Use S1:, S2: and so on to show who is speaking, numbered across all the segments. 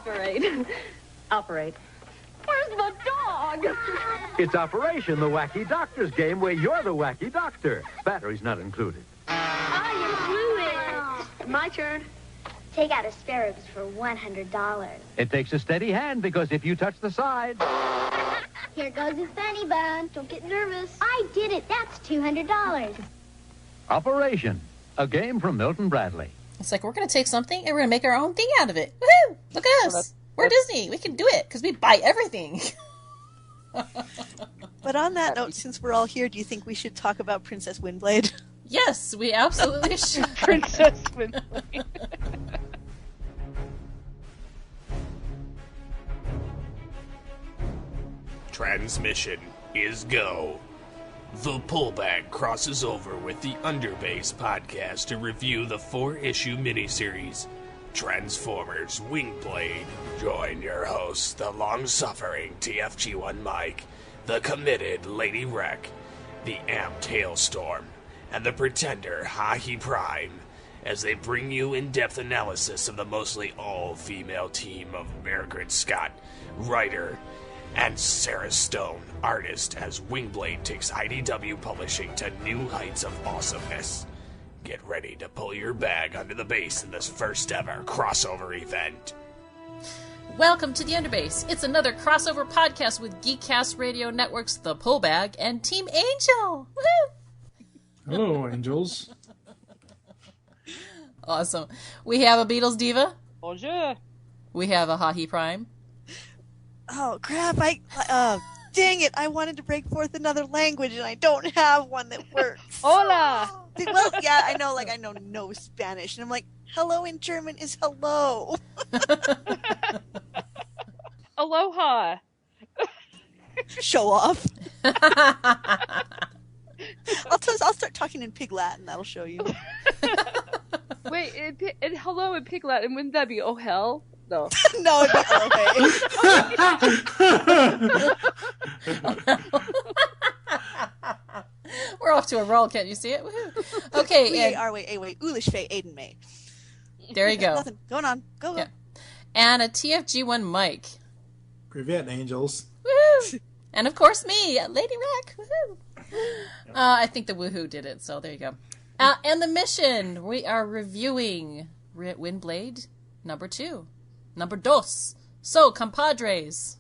S1: Operate. Operate. Where's the dog?
S2: It's Operation the Wacky Doctor's game where you're the wacky doctor. Batteries not included.
S3: You blew it. My turn. Take out asparagus for $100.
S2: It takes a steady hand because if you touch the side...
S3: Here goes his funny bone. Don't get nervous. I did it. That's $200.
S2: Operation, a game from Milton Bradley.
S4: It's like, we're going to take something and we're going to make our own thing out of it. Woohoo! Look at us. We're Disney. We can do it because we buy everything.
S5: But on that note, since we're all here, do you think we should talk about Princess Windblade?
S4: Yes, we absolutely should.
S6: Princess Windblade.
S7: Transmission is go. The Pullback crosses over with the Underbase podcast to review the 4-issue miniseries, Transformers Windblade. Join your hosts, the long-suffering TFG1 Mike, the committed LadyWreck, the amped Hailstorm, and the pretender Ha-HeePrime, as they bring you in-depth analysis of the mostly all-female team of Margaret Scott, writer, and Sarah Stone, artist, as Windblade takes IDW publishing to new heights of awesomeness. Get ready to pull your bag under the base in this first ever crossover event.
S4: Welcome to the Underbase. It's another crossover podcast with Geekcast Radio Network's The Pullbag and Team Angel. Woo!
S8: Hello, Angels.
S4: Awesome. We have a Beatles diva.
S6: Bonjour.
S4: We have a Ha-HeePrime.
S5: Oh, crap. Dang it. I wanted to break forth another language, and I don't have one that works.
S6: Hola.
S5: Well, yeah, I know no Spanish. And I'm like, hello in German is hello.
S6: Aloha.
S5: Show off. I'll start talking in Pig Latin. That'll show you.
S6: Wait, and hello in Pig Latin, wouldn't that be oh hell? No.
S5: No, it'd be okay.
S4: We're off to a roll, can't you see it? Woohoo. Okay.
S5: Wait. Ulish Fay Aiden May.
S4: There you go.
S5: Nothing. Going on. Go.
S4: Yeah. And a TFG1 Mike.
S8: Privet, Angels.
S4: Woohoo! And of course me, LadyWreck. Woohoo! I think the woohoo did it, so there you go. And the mission, we are reviewing Windblade number 2. Number dos. So, compadres.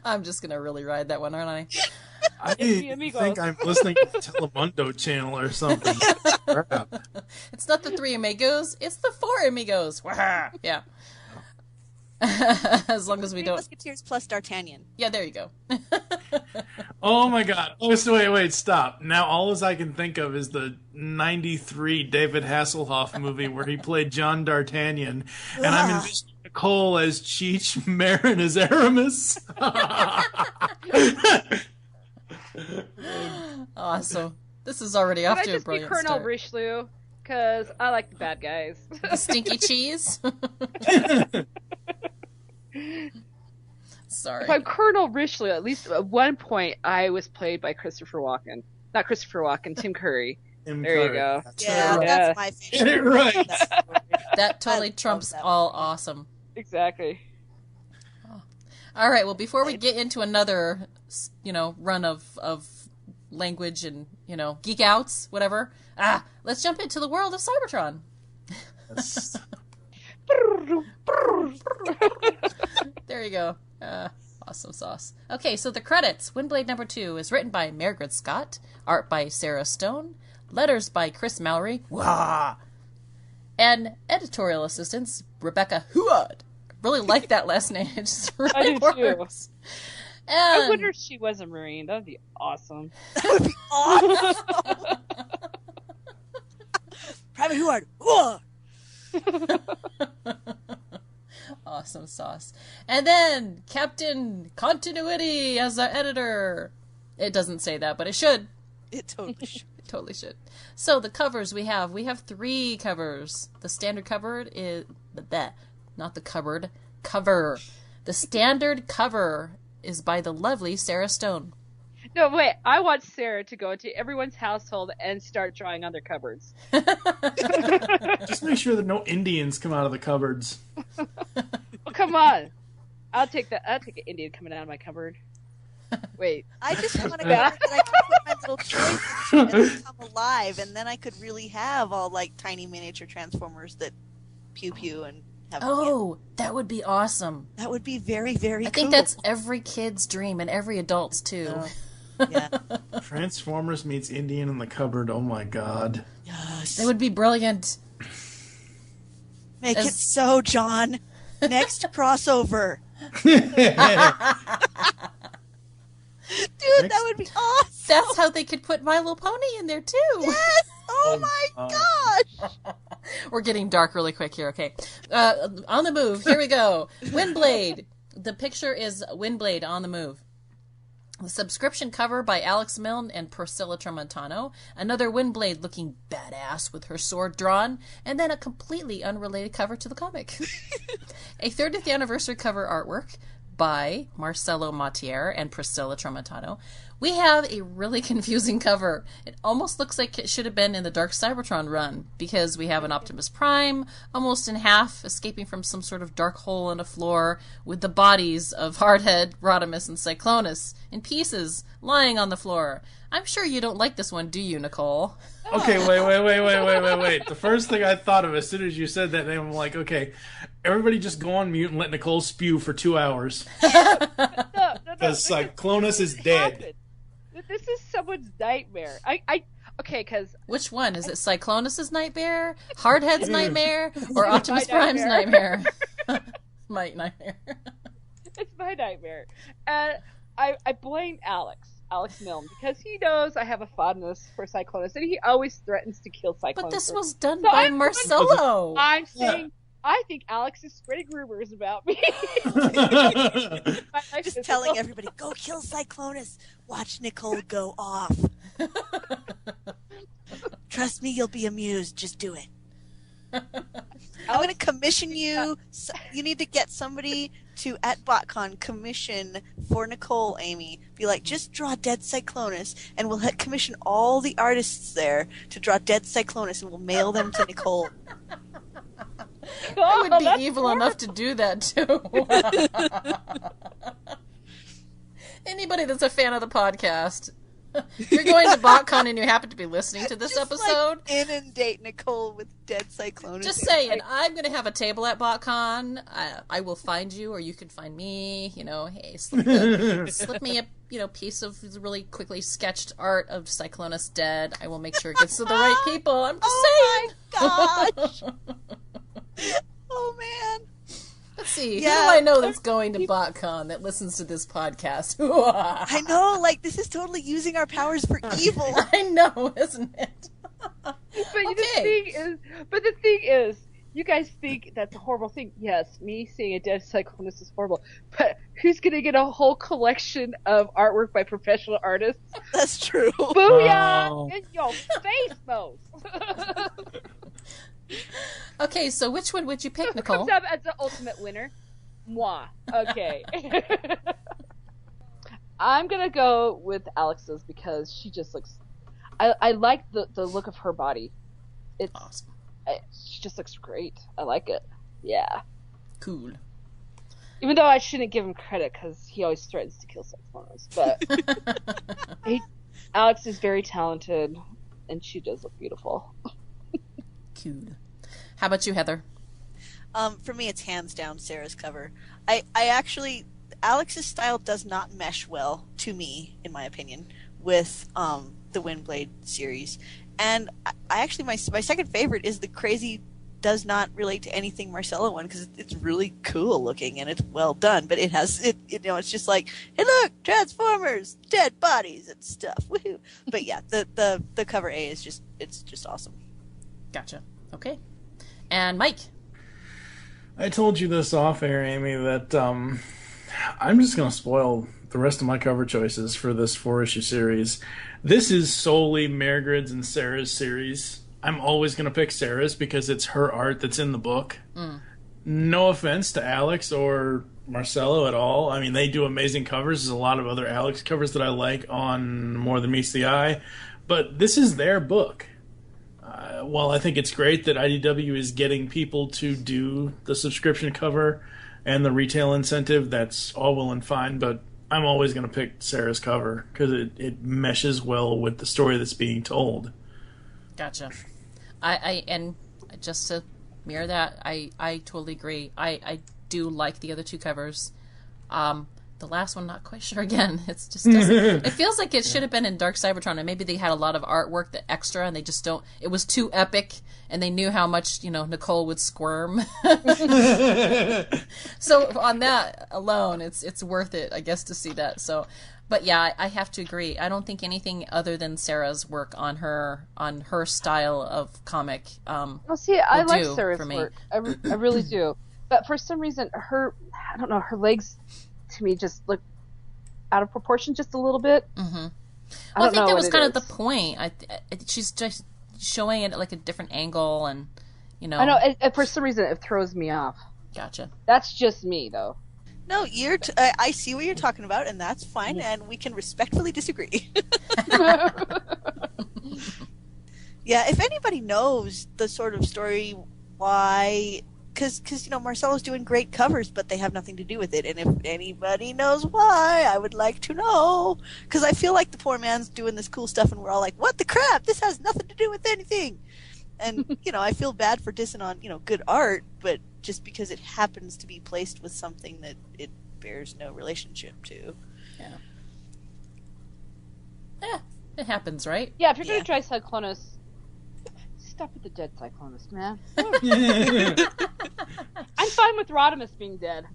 S4: I'm just going to really ride that one, aren't I?
S8: I think I'm listening to the Telemundo channel or something. Crap.
S4: It's not the 3 amigos, it's the 4 amigos. Yeah. As long as we don't...
S5: Musketeers plus D'Artagnan.
S4: Yeah, there you go.
S8: Oh my god. Oh, so wait, stop. Now all I can think of is the 93 David Hasselhoff movie where he played John D'Artagnan, and I'm envisioning Nicole as Cheech, Marin as Aramis.
S4: Awesome. This is already off to a brilliant
S6: Colonel
S4: start.
S6: Richelieu, because I like the bad guys.
S4: The stinky cheese? Sorry.
S6: If I'm Colonel Richelieu, at least at one point I was played by Christopher Walken. Not Christopher Walken, Tim Curry. There you go.
S5: Yeah, that's my favorite.
S8: Right.
S4: That totally trumps all awesome.
S6: Exactly.
S4: All right, well, before we get into another, run of language and, geek outs, whatever, let's jump into the world of Cybertron.
S8: Yes.
S4: There you go. Awesome sauce. Okay, so the credits. Windblade number 2 is written by Margaret Scott, art by Sarah Stone, letters by Chris Mallory, wah, and editorial assistants Rebecca Huad. Really like that last name. It just really
S6: I do
S4: works.
S6: too.
S4: And
S6: I wonder if she was a Marine. That would be awesome.
S5: That would be awesome. Private Huard.
S4: Awesome sauce. And then Captain Continuity as our editor. It doesn't say that, but it should.
S5: It totally should.
S4: It totally should. So the covers we have 3 covers. The standard cover is not the cupboard cover. The standard cover is by the lovely Sarah Stone.
S6: No, wait. I want Sarah to go into everyone's household and start drawing on their cupboards.
S8: Just make sure that no Indians come out of the cupboards.
S6: Well, come on. I'll take that. I'll take an Indian coming out of my cupboard. Wait.
S5: I just want a cupboard that I can put my little toys into and they come alive, and then I could really have all like tiny miniature Transformers that pew pew and have.
S4: Oh, that would be awesome.
S5: That would be very, very.
S4: I think that's every kid's dream and every adult's too.
S5: Yeah.
S8: Transformers meets Indian in the cupboard. Oh my god.
S5: Yes.
S4: It would be brilliant.
S5: Make it so, John. Next crossover. Dude, that would be awesome.
S4: That's how they could put My Little Pony in there too.
S5: Yes. Oh my gosh.
S4: We're getting dark really quick here. Okay. On the move. Here we go. Windblade. The picture is Windblade on the move. The subscription cover by Alex Milne and Priscilla Tramontano. Another Windblade looking badass with her sword drawn. And then a completely unrelated cover to the comic. A 30th anniversary cover artwork by Marcelo Mattier and Priscilla Tramontano. We have a really confusing cover. It almost looks like it should have been in the Dark Cybertron run, because we have an Optimus Prime almost in half, escaping from some sort of dark hole in a floor, with the bodies of Hardhead, Rodimus, and Cyclonus in pieces, lying on the floor. I'm sure you don't like this one, do you, Nicole?
S8: Okay, wait. The first thing I thought of as soon as you said that name, I'm like, okay, everybody just go on mute and let Nicole spew for 2 hours. Because Cyclonus is dead.
S6: This is someone's nightmare. Okay, because...
S4: Which one? Is it Cyclonus's nightmare, Hardhead's nightmare, or Optimus Prime's nightmare? My nightmare.
S6: It's my nightmare. And I blame Alex Milne, because he knows I have a fondness for Cyclonus, and he always threatens to kill Cyclonus.
S4: But this was done by Marcelo.
S6: I'm saying... I think Alex is spreading rumors about me.
S5: Just telling everybody, go kill Cyclonus. Watch Nicole go off. Trust me, you'll be amused. Just do it. I'm going to commission you. You need to get somebody to, at BotCon, commission for Nicole, Amy. Be like, just draw dead Cyclonus, and we'll commission all the artists there to draw dead Cyclonus, and we'll mail them to Nicole.
S4: I would be evil enough to do that, too. Anybody that's a fan of the podcast, if you're going to BotCon and you happen to be listening to this episode,
S5: like, inundate Nicole with dead Cyclonus.
S4: Just saying, I'm going to have a table at BotCon. I will find you, or you can find me. You know, hey, slip me a piece of really quickly sketched art of Cyclonus dead. I will make sure it gets to the right people. I'm just saying.
S5: Oh my gosh. Oh man.
S4: Let's see. Who do I know that's going to BotCon that listens to this podcast?
S5: I know, like, this is totally using our powers for evil.
S4: I know, isn't it?
S6: But the thing is, you guys think that's a horrible thing. Yes, me seeing a dead Cyclonus is horrible. But who's going to get a whole collection of artwork by professional artists?
S5: That's true.
S6: Booyah! In your face, Mose!
S4: Okay, so which one would you pick, Nicole?
S6: Who comes up as the ultimate winner? Moi. Okay. I'm gonna go with Alex's, because she just looks... I like the look of her body. It's
S4: awesome.
S6: She just looks great. I like it. Yeah.
S4: Cool.
S6: Even though I shouldn't give him credit, because he always threatens to kill Cyclonus. But Alex is very talented, and she does look beautiful.
S4: Cool. How about you, Heather?
S5: For me, it's hands down Sarah's cover. I actually, Alex's style does not mesh well, to me, in my opinion, with the Windblade series. And I actually, my second favorite is the crazy, does not relate to anything Marcelo one, because it's really cool looking and it's well done. But it has, it's just like, hey look, Transformers, dead bodies and stuff. Woohoo! But yeah, the cover A is just, it's just awesome.
S4: Gotcha. Okay. And Mike?
S8: I told you this off air, Amy, that I'm just going to spoil the rest of my cover choices for this 4-issue series. This is solely Margaret's and Sarah's series. I'm always going to pick Sarah's because it's her art that's in the book. No offense to Alex or Marcelo at all. I mean, they do amazing covers. There's a lot of other Alex covers that I like on More Than Meets the Eye. But this is their book. while I think it's great that IDW is getting people to do the subscription cover and the retail incentive, that's all well and fine, but I'm always going to pick Sarah's cover because it meshes well with the story that's being told. Gotcha.
S4: And just to mirror that, I totally agree. I do like the other two covers. The last one, not quite sure again. It's just doesn't. It feels like it should have been in Dark Cybertron, and maybe they had a lot of artwork that extra, and they just don't. It was too epic, and they knew how much Nicole would squirm. So on that alone, it's worth it, I guess, to see that. So, but yeah, I have to agree. I don't think anything other than Sarah's work on her style of comic.
S6: Well, see, I like Sarah's work. I really do. But for some reason, her legs to me just look out of proportion just a little bit.
S4: Mm-hmm. I think that was kind of the point. She's just showing it at like a different angle, and
S6: I know. For some reason, it throws me off.
S4: Gotcha.
S6: That's just me, though.
S5: No, I see what you're talking about, and that's fine, and we can respectfully disagree. Yeah, if anybody knows the sort of story why. Because Marcelo's doing great covers, but they have nothing to do with it. And if anybody knows why, I would like to know. Because I feel like the poor man's doing this cool stuff, and we're all like, what the crap? This has nothing to do with anything. And, I feel bad for dissing on, good art, but just because it happens to be placed with something that it bears no relationship to.
S4: Yeah, it happens, right?
S6: Yeah, if you're going to try Cyclonus, stop with the dead Cyclonus, man. I'm fine with Rodimus being dead.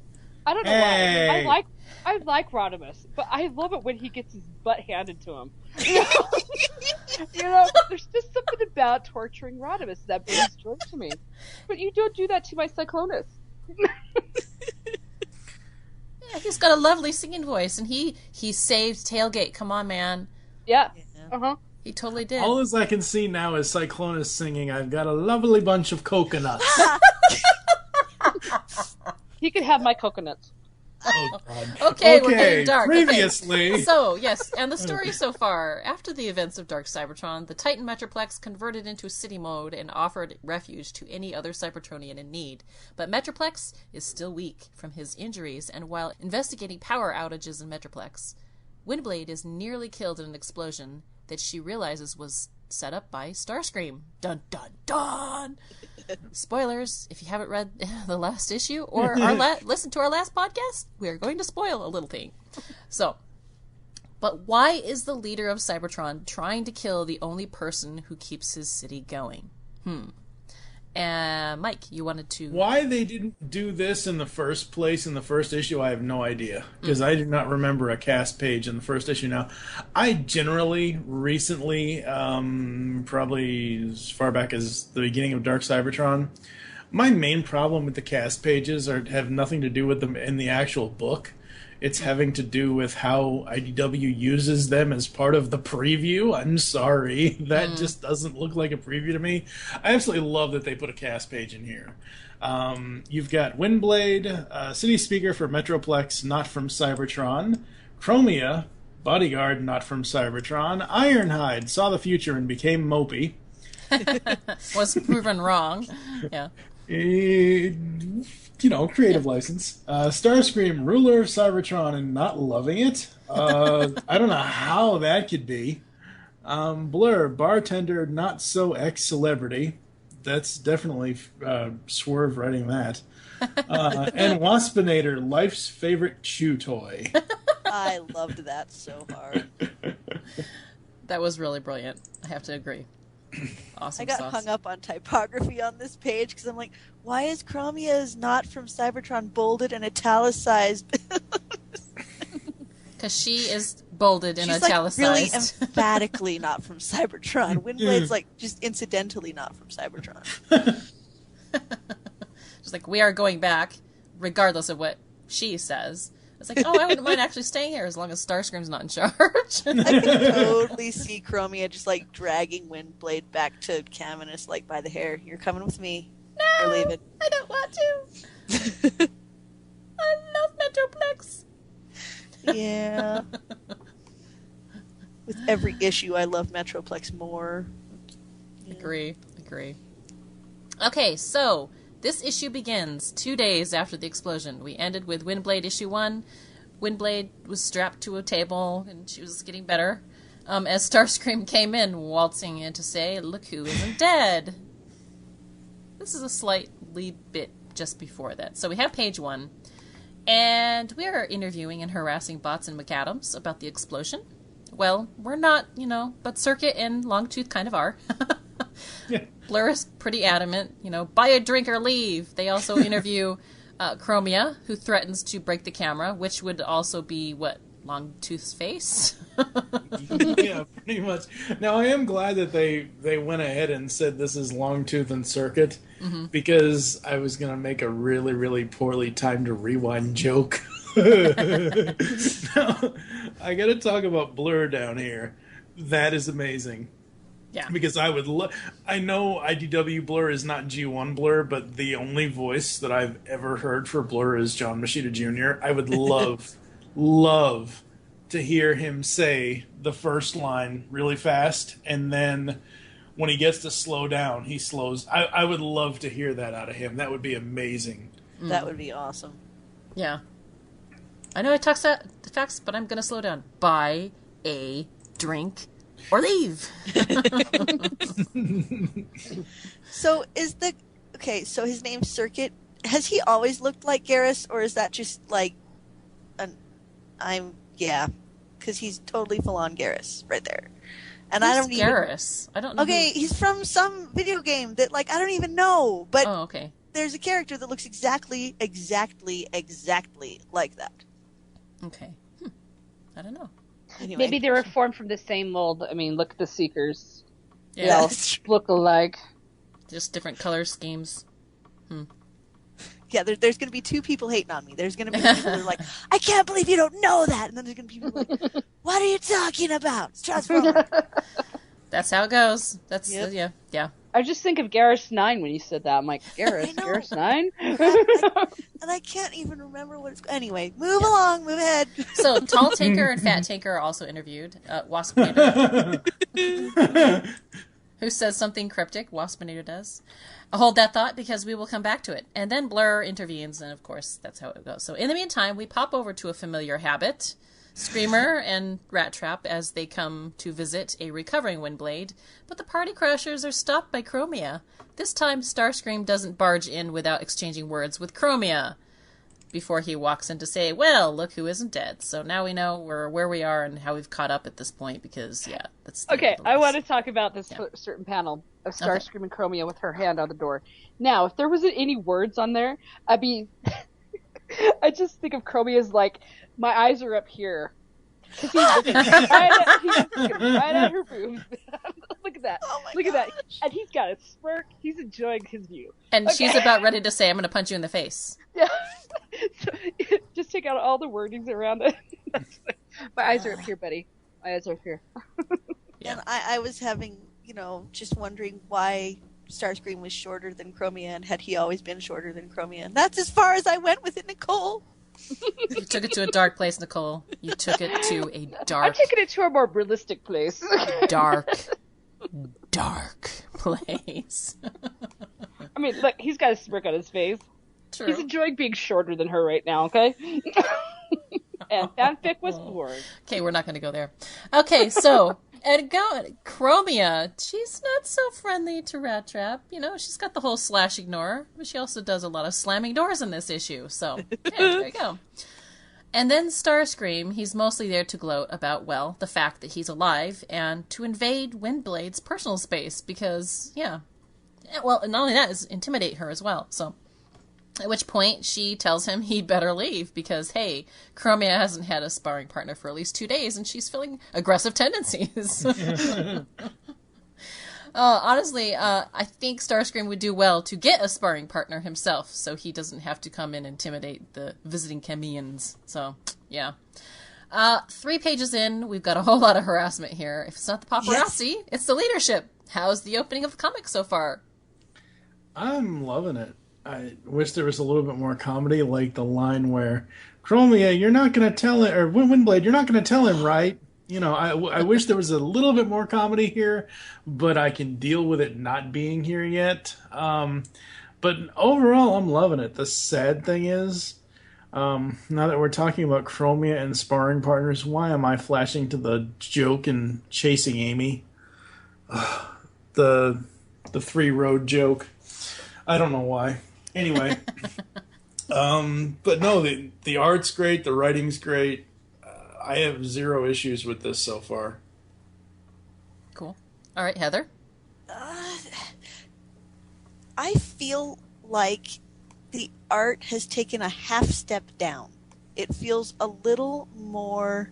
S6: I don't know why. I like Rodimus, but I love it when he gets his butt handed to him. There's just something about torturing Rodimus that brings joy to me. But you don't do that to my Cyclonus.
S4: Yeah, he's got a lovely singing voice, and he saved Tailgate. Come on, man.
S6: Yeah. Uh-huh.
S4: He totally did.
S8: All as I can see now is Cyclonus singing, I've got a lovely bunch of coconuts.
S6: He could have my coconuts.
S8: Oh, God.
S4: Okay, we're getting dark.
S8: Previously.
S4: Okay. So, yes, and the story so far. After the events of Dark Cybertron, the Titan Metroplex converted into city mode and offered refuge to any other Cybertronian in need. But Metroplex is still weak from his injuries, and while investigating power outages in Metroplex, Windblade is nearly killed in an explosion that she realizes was set up by Starscream. Dun, dun, dun! Spoilers, if you haven't read the last issue or listened to our last podcast, we are going to spoil a little thing. So, but why is the leader of Cybertron trying to kill the only person who keeps his city going? Mike, you wanted to...
S8: Why they didn't do this in the first place in the first issue, I have no idea. Because I do not remember a cast page in the first issue now. I generally, recently, probably as far back as the beginning of Dark Cybertron, my main problem with the cast pages have nothing to do with them in the actual book. It's having to do with how IDW uses them as part of the preview. I'm sorry. That just doesn't look like a preview to me. I absolutely love that they put a cast page in here. You've got Windblade, city speaker for Metroplex, not from Cybertron. Chromia, bodyguard, not from Cybertron. Ironhide, saw the future and became mopey.
S4: Was proven wrong. Yeah.
S8: Creative license. Starscream, ruler of Cybertron and not loving it. I don't know how that could be. Blur, bartender, not so ex-celebrity. That's definitely Swerve writing that. And Waspinator, life's favorite chew toy.
S5: I loved that so hard.
S4: That was really brilliant. I have to agree. Awesome.
S5: I got hung up on typography on this page because I'm like, why is Chromia not from Cybertron bolded and italicized?
S4: Because she is bolded and
S5: She's
S4: italicized.
S5: Like really emphatically not from Cybertron. Windblade's like just incidentally not from Cybertron.
S4: She's like, we are going back, regardless of what she says. It's like, oh, I wouldn't mind actually staying here as long as Starscream's not in charge.
S5: I can totally see Chromia just like dragging Windblade back to Caminus, like by the hair. You're coming with me.
S4: No,
S5: or leaving.
S4: I don't want to. I love Metroplex.
S5: Yeah. With every issue, I love Metroplex more.
S4: Yeah. Agree. agree. Okay, so this issue begins 2 days after the explosion. We ended with Windblade issue 1. Windblade was strapped to a table, and she was getting better. As Starscream came in, waltzing in to say, "Look who isn't dead." This is a slightly bit just before that. So we have page 1, and we are interviewing and harassing Bots and McAdams about the explosion. Well, we're not, but Circuit and Longtooth kind of are.
S8: Yeah.
S4: Blur is pretty adamant, buy a drink or leave. They also interview Chromia, who threatens to break the camera, which would also be, Longtooth's face?
S8: Yeah, pretty much. Now, I am glad that they went ahead and said this is Longtooth and Circuit, because I was going to make a really, really poorly timed rewind joke. Now, I got to talk about Blur down here. That is amazing.
S4: Yeah.
S8: Because I know IDW Blur is not G1 Blur, but the only voice that I've ever heard for Blur is John Machida Jr. I would love to hear him say the first line really fast, and then when he gets to slow down, he slows. I would love to hear that out of him. That would be amazing.
S5: That would be awesome.
S4: Yeah. I know I talk facts, but I'm going to slow down. Buy a drink or leave.
S5: So so his name's Circuit. Has he always looked like Garrus, or is that just like because he's totally full on Garrus right there. And
S4: Who's
S5: I don't
S4: Garrus? I don't know.
S5: Okay, he's from some video game that I don't even know, but
S4: okay.
S5: There's a character that looks exactly like that.
S4: Okay. I don't know.
S5: Anyway.
S6: Maybe they were formed from the same mold. I mean, look at the Seekers.
S4: Yeah.
S6: They all look alike.
S4: Just different color schemes.
S5: Yeah, there's going to be 2 people hating on me. There's going to be people who are like, I can't believe you don't know that. And then there's going to be people like, what are you talking about? It's Transformers.
S4: That's how it goes. That's,
S5: Yep.
S4: yeah.
S6: I just think of Garrus 9 when you said that. I'm like, Garrus 9?
S5: And I can't even remember what it's... Anyway, move along, move ahead.
S4: So, Tall Tinker and Fat Tinker are also interviewed. Waspinator, who says something cryptic. Waspinator does. Hold that thought, because we will come back to it. And then Blur intervenes, and of course, that's how it goes. So, in the meantime, we pop over to a familiar habit. Screamer and Rat Trap as they come to visit a recovering Windblade, but the party crashers are stopped by Chromia. This time, Starscream doesn't barge in without exchanging words with Chromia before he walks in to say, well, look who isn't dead. So now we know where we are and how we've caught up at this point, because, that's...
S6: Okay, I want to talk about this certain panel of Starscream and Chromia with her hand on the door. Now, if there wasn't any words on there, I'd be... I just think of Chromia as like, my eyes are up here. Because he's looking right at her boobs. Look at that.
S5: Oh my
S6: Look at that.
S5: gosh.
S6: And he's got a smirk. He's enjoying his view.
S4: And she's about ready to say, I'm going to punch you in the face.
S6: Yeah. So, just take out all the wordings around it. My eyes are up here, buddy. My eyes are up here.
S4: Yeah.
S5: And I was having, just wondering why Starscream was shorter than Chromia, and had he always been shorter than Chromia. And that's as far as I went with it, Nicole.
S4: You took it to a dark place, Nicole. You took it to a dark...
S6: I'm taking it to a more realistic place.
S4: dark place.
S6: I mean, look, he's got a smirk on his face.
S4: True.
S6: He's enjoying being shorter than her right now, okay? And fanfic was born.
S4: Okay, we're not going to go there. Okay, so... And Chromia, she's not so friendly to Rat Trap. She's got the whole slash ignore, but she also does a lot of slamming doors in this issue. So, there you go. And then Starscream, he's mostly there to gloat about, the fact that he's alive and to invade Windblade's personal space because, not only that, is intimidate her as well. So, at which point she tells him he better leave because, hey, Chromia hasn't had a sparring partner for at least 2 days and she's feeling aggressive tendencies. Honestly, I think Starscream would do well to get a sparring partner himself so he doesn't have to come and intimidate the visiting Chemians. So, yeah. 3 pages in, we've got a whole lot of harassment here. If it's not the paparazzi, it's the leadership. How's the opening of the comic so far?
S8: I'm loving it. I wish there was a little bit more comedy, like the line where, Chromia, you're not going to tell him, or Windblade, you're not going to tell him, right? I wish there was a little bit more comedy here, but I can deal with it not being here yet. But overall, I'm loving it. The sad thing is, now that we're talking about Chromia and sparring partners, why am I flashing to the joke and chasing Amy? The 3-road joke. I don't know why. Anyway, but no, the art's great, the writing's great. I have 0 issues with this so far.
S4: Cool. All right, Heather.
S5: I feel like the art has taken a half step down. It feels a little more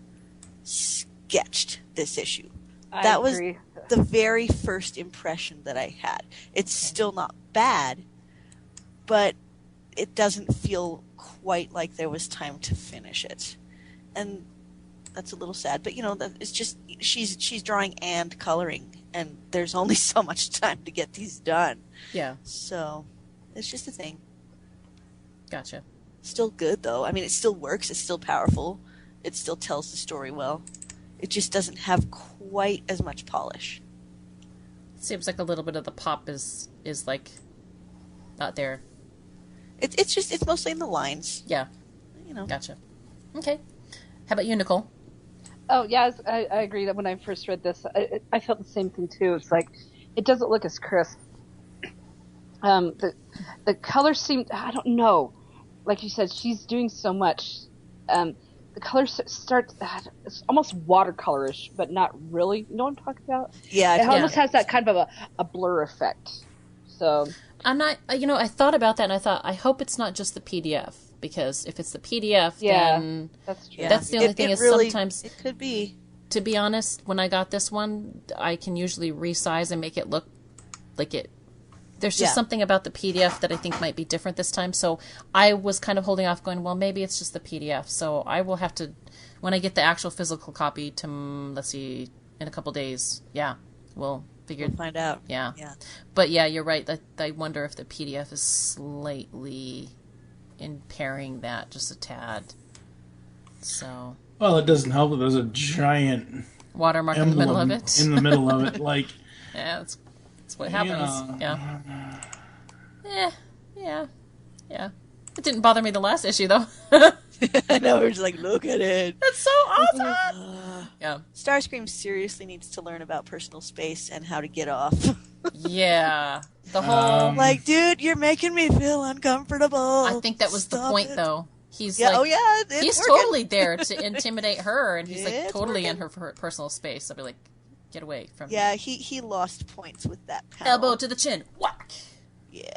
S5: sketched, this issue. That was the very first impression that I had. It's still not bad, but it doesn't feel quite like there was time to finish it. And that's a little sad, but it's just she's drawing and coloring, and there's only so much time to get these done.
S4: Yeah.
S5: So it's just a thing.
S4: Gotcha.
S5: Still good though. I mean, it still works. It's still powerful. It still tells the story well. It just doesn't have quite as much polish.
S4: Seems like a little bit of the pop is like not there.
S5: It's mostly in the lines.
S4: Yeah. Gotcha. Okay. How about you, Nicole?
S6: Oh, yeah, I agree that when I first read this, I felt the same thing, too. It's like, it doesn't look as crisp. The colors seem, I don't know. Like you said, she's doing so much. The colors start, it's almost watercolorish, but not really. You know what I'm talking about?
S5: Yeah.
S6: It almost has that kind of a blur effect. So
S4: I'm not, I thought about that, and I thought, I hope it's not just the PDF. Because if it's the PDF, then
S6: that's true.
S4: That's the only thing is
S5: really,
S4: sometimes
S5: it could be.
S4: To be honest, when I got this one, I can usually resize and make it look like it. There's just something about the PDF that I think might be different this time. So I was kind of holding off, going, well, maybe it's just the PDF. So I will have to, when I get the actual physical copy, let's see, in a couple days. Yeah, we'll
S5: find out.
S4: Yeah. But yeah, you're right. I wonder if the PDF is slightly impairing that just a tad. So.
S8: Well, it doesn't help that there's a giant
S4: watermark in the middle of it.
S8: In the middle of it, like.
S4: Yeah, that's what happens. Yeah. Yeah. It didn't bother me the last issue though.
S5: I know, we're just like, look at it.
S4: That's so awesome. Yeah.
S5: Starscream seriously needs to learn about personal space and how to get off.
S4: Yeah. The whole
S5: like, dude, you're making me feel uncomfortable.
S4: I think that was the point though. He's he's
S5: working.
S4: totally there to intimidate her, and he's like totally in her personal space. I'll be like, get away from me.
S5: Yeah, he lost points with that panel.
S4: Elbow to the chin. Whack.
S5: Yeah.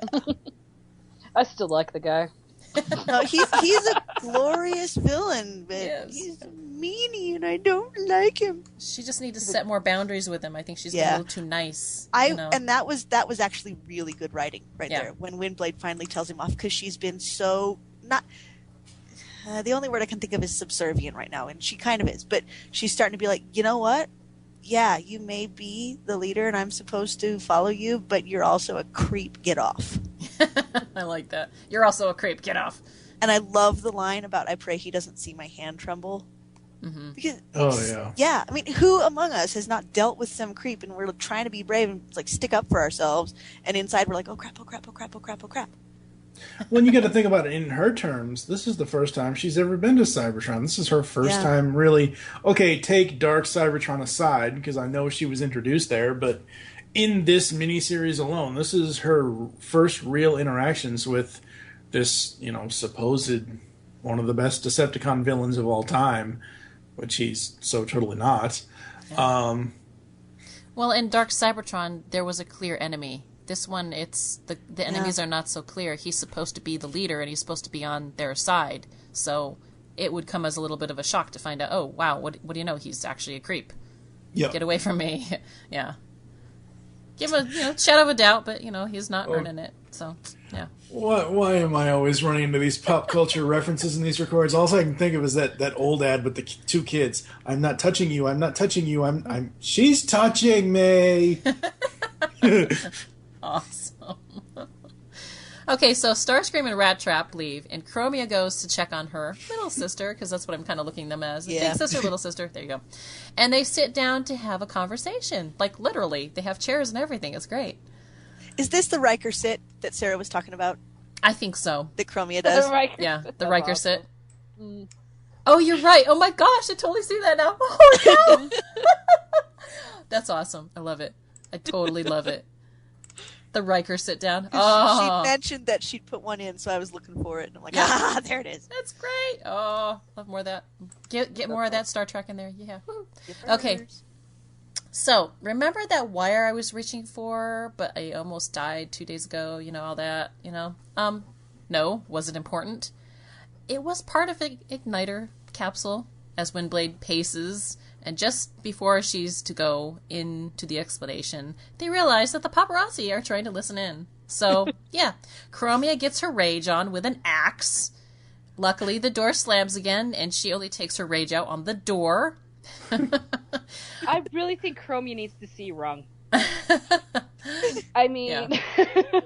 S6: I still like the guy.
S5: No, he's a glorious villain, but he's a meanie, and I don't like him.
S4: She just needs to set more boundaries with him. I think she's been a little too nice.
S5: And that was actually really good writing there when Windblade finally tells him off, because she's been so not. The only word I can think of is subservient right now, and she kind of is. But she's starting to be like, you know what? Yeah, you may be the leader, and I'm supposed to follow you, but you're also a creep. Get off.
S4: I like that. You're also a creep. Get off.
S5: And I love the line about, I pray he doesn't see my hand tremble.
S4: Mm-hmm.
S5: Because, yeah, I mean, who among us has not dealt with some creep, and we're trying to be brave and like stick up for ourselves, and inside we're like, oh crap, oh crap, oh crap, oh crap, oh crap.
S8: Well, you got to think about it in her terms. This is the first time she's ever been to Cybertron. This is her first time really. Okay, take Dark Cybertron aside, because I know she was introduced there, but in this miniseries alone, this is her first real interactions with this, supposed one of the best Decepticon villains of all time, which he's so totally not.
S4: Yeah. Well, in Dark Cybertron, there was a clear enemy. This one, it's the enemies are not so clear. He's supposed to be the leader, and he's supposed to be on their side. So it would come as a little bit of a shock to find out, oh, wow, what do you know? He's actually a creep.
S8: Yep.
S4: Get away from me. Yeah. Give a shadow of a doubt, but, he's not earning it. So, yeah.
S8: Why am I always running into these pop culture references in these records? All I can think of is that old ad with the two kids. I'm not touching you. I'm not touching you. She's touching me.
S4: Awesome. Okay, so Starscream and Rat Trap leave, and Chromia goes to check on her little sister, because that's what I'm kind of looking them as.
S5: Yeah.
S4: Big sister, little sister. There you go. And they sit down to have a conversation. Like, literally. They have chairs and everything. It's great.
S5: Is this the Riker sit that Sarah was talking about?
S4: I think so.
S5: That Chromia does?
S4: Yeah, the
S6: That's
S4: Riker
S6: awesome.
S4: sit. Oh, you're right. Oh my gosh, I totally see that now. Oh no! That's awesome. I love it. I totally love it. The Riker sit down. Oh,
S5: She mentioned that she'd put one in, so I was looking for it, and I'm like, there it is.
S4: that's great. Oh, love more of that. Get more of that Star Trek in there. Yeah. Woo. Okay. So, remember that wire I was reaching for, but I almost died 2 days ago, you know, all that, you know? No, wasn't important. It was part of an igniter capsule as Windblade paces, and just before she's to go into the explanation, they realize that the paparazzi are trying to listen in. So, yeah, Chromia gets her rage on with an axe. Luckily, the door slams again, and she only takes her rage out on the door.
S6: I really think Chromia needs to see wrong. I mean...
S4: Yeah.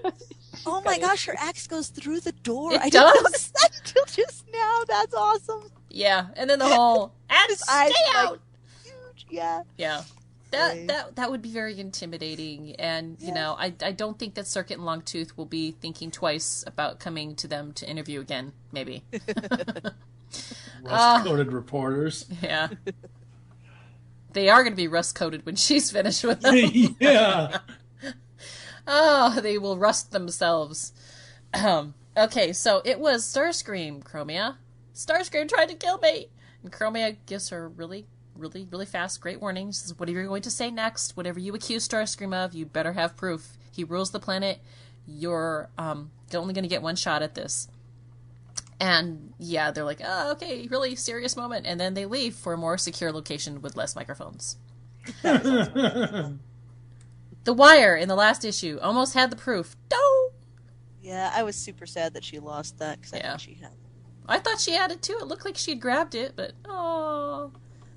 S5: Oh my gosh, her axe goes through the door.
S4: It
S5: I
S4: does?
S5: didn't notice that till just now. That's awesome.
S4: Yeah, and then the whole, and
S5: His
S4: stay
S5: eyes are,
S4: out!
S5: like, huge. Yeah.
S4: Yeah. That would be very intimidating, and, you know, I don't think that Circuit and Longtooth will be thinking twice about coming to them to interview again, maybe.
S8: Rust-coated reporters.
S4: Yeah. They are going to be rust-coated when she's finished with them.
S8: Yeah.
S4: Oh, they will rust themselves. Okay, so it was Starscream, Chromia. Starscream tried to kill me! And Chromia gives her really fast, great warning. She says, whatever you're going to say next, whatever you accuse Starscream of, you better have proof. He rules the planet. You're only going to get one shot at this. And, yeah, they're like, oh, okay, really serious moment. And then they leave for a more secure location with less microphones. The Wire, in the last issue, almost had the proof. No!
S5: Yeah, I was super sad that she lost that, because I
S4: Yeah.
S5: think she had.
S4: I thought she had it, too. It looked like she had grabbed it, but, oh.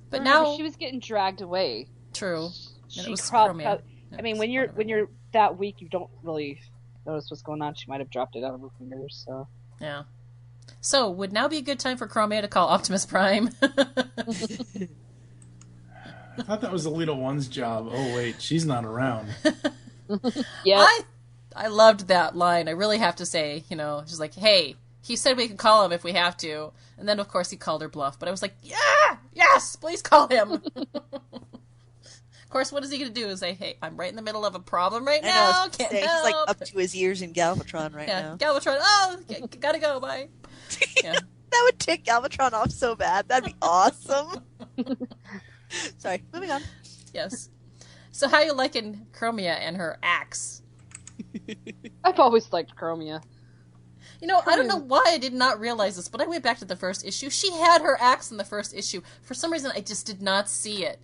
S4: But
S6: Remember,
S4: now...
S6: she was getting dragged away.
S4: True.
S6: She
S4: And it was
S6: crawled.
S4: Chromia.
S6: I mean, when you're that weak, you don't really notice what's going on. She might have dropped it out of her fingers. So
S4: Yeah. So, would now be a good time for Chromia to call Optimus Prime?
S8: I thought that was the Little One's job. Oh, wait, she's not around.
S6: yeah,
S4: I loved that line. I really have to say, you know, she's like, hey, he said we could call him if we have to. And then, of course, he called her bluff. But I was like, yeah, yes, please call him. Of course, what is he going to do? Is say, hey, I'm right in the middle of a problem right
S5: I
S4: now.
S5: know, I was
S4: Can't
S5: gonna say,
S4: help.
S5: he's like up to his ears in Galvatron right
S4: Yeah,
S5: now.
S4: Galvatron. Oh, gotta go. Bye. Yeah.
S5: That would tick Galvatron off so bad. That'd be awesome. Sorry, moving on.
S4: Yes. So how you liking Chromia and her axe?
S6: I've always liked Chromia.
S4: You know, I don't know why I did not realize this, but I went back to the first issue. She had her axe in the first issue. For some reason, I just did not see it.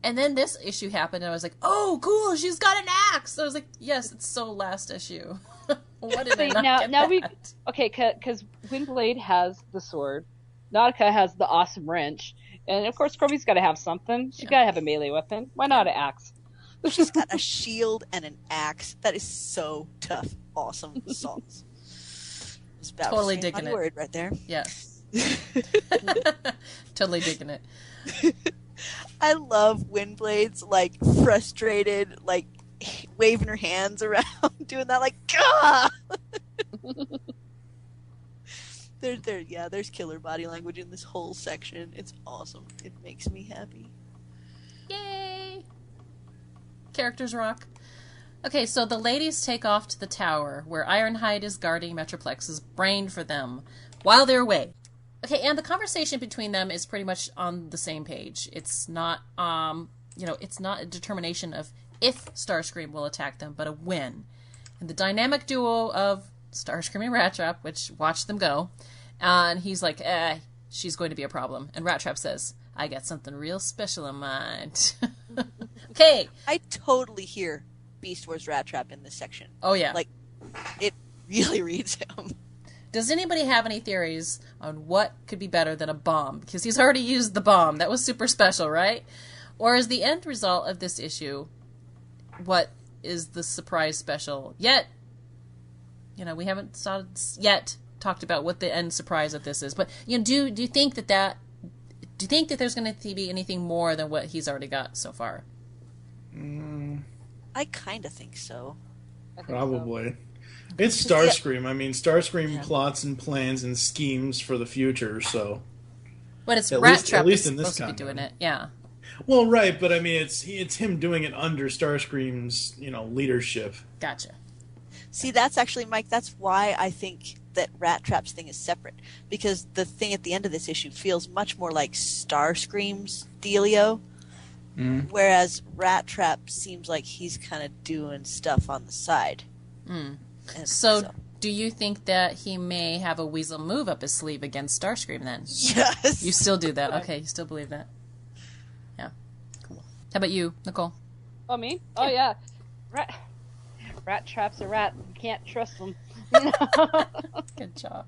S4: And then this issue happened, and I was like, oh, cool, she's got an axe! So I was like, yes, it's so last issue. What did I not get
S6: now
S4: that?
S6: Okay, because Windblade has the sword, Nautica has the awesome wrench, and of course Chromia's got to have something. She's got to have a melee weapon. Why not an axe?
S5: She's got a shield and an axe. That is so tough. Awesome songs.
S4: Totally digging it.
S5: Word right there.
S4: Yeah. Totally digging it.
S5: I love Windblade's like frustrated, like waving her hands around, doing that like Gah! There's killer body language in this whole section. It's awesome. It makes me happy.
S4: Yay! Characters rock. Okay, so the ladies take off to the tower, where Ironhide is guarding Metroplex's brain for them, while they're away. Okay, and the conversation between them is pretty much on the same page. It's not, it's not a determination of if Starscream will attack them, but a when. And the dynamic duo of Starscream and Rat Trap, which watch them go, and he's like, she's going to be a problem. And Rat Trap says, I got something real special in mind. Okay.
S5: I totally hear Beast Wars Rat Trap in this section.
S4: Oh, yeah.
S5: Like, it really reads him.
S4: Does anybody have any theories on what could be better than a bomb? Because he's already used the bomb. That was super special, right? Or is the end result of this issue what is the surprise special? Yet, we haven't yet talked about what the end surprise of this is. But do you think that there's going to be anything more than what he's already got so far?
S5: I kind of think so.
S8: Probably. It's Starscream. I mean, Starscream plots and plans and schemes for the future, so...
S4: But it's Rat Trap that's supposed to be doing it, yeah.
S8: Well, right, but I mean, it's him doing it under Starscream's, leadership.
S4: Gotcha.
S5: See, that's actually, Mike, that's why I think that Rat Trap's thing is separate. Because the thing at the end of this issue feels much more like Starscream's dealio. Whereas Rat Trap seems like he's kind of doing stuff on the side.
S4: So, do you think that he may have a weasel move up his sleeve against Starscream then?
S5: Yes.
S4: You still do that? Okay, you still believe that? Yeah. Cool. How about you, Nicole?
S6: Oh, me? Oh, yeah. Rat Trap's a rat. You can't trust them.
S4: Good job.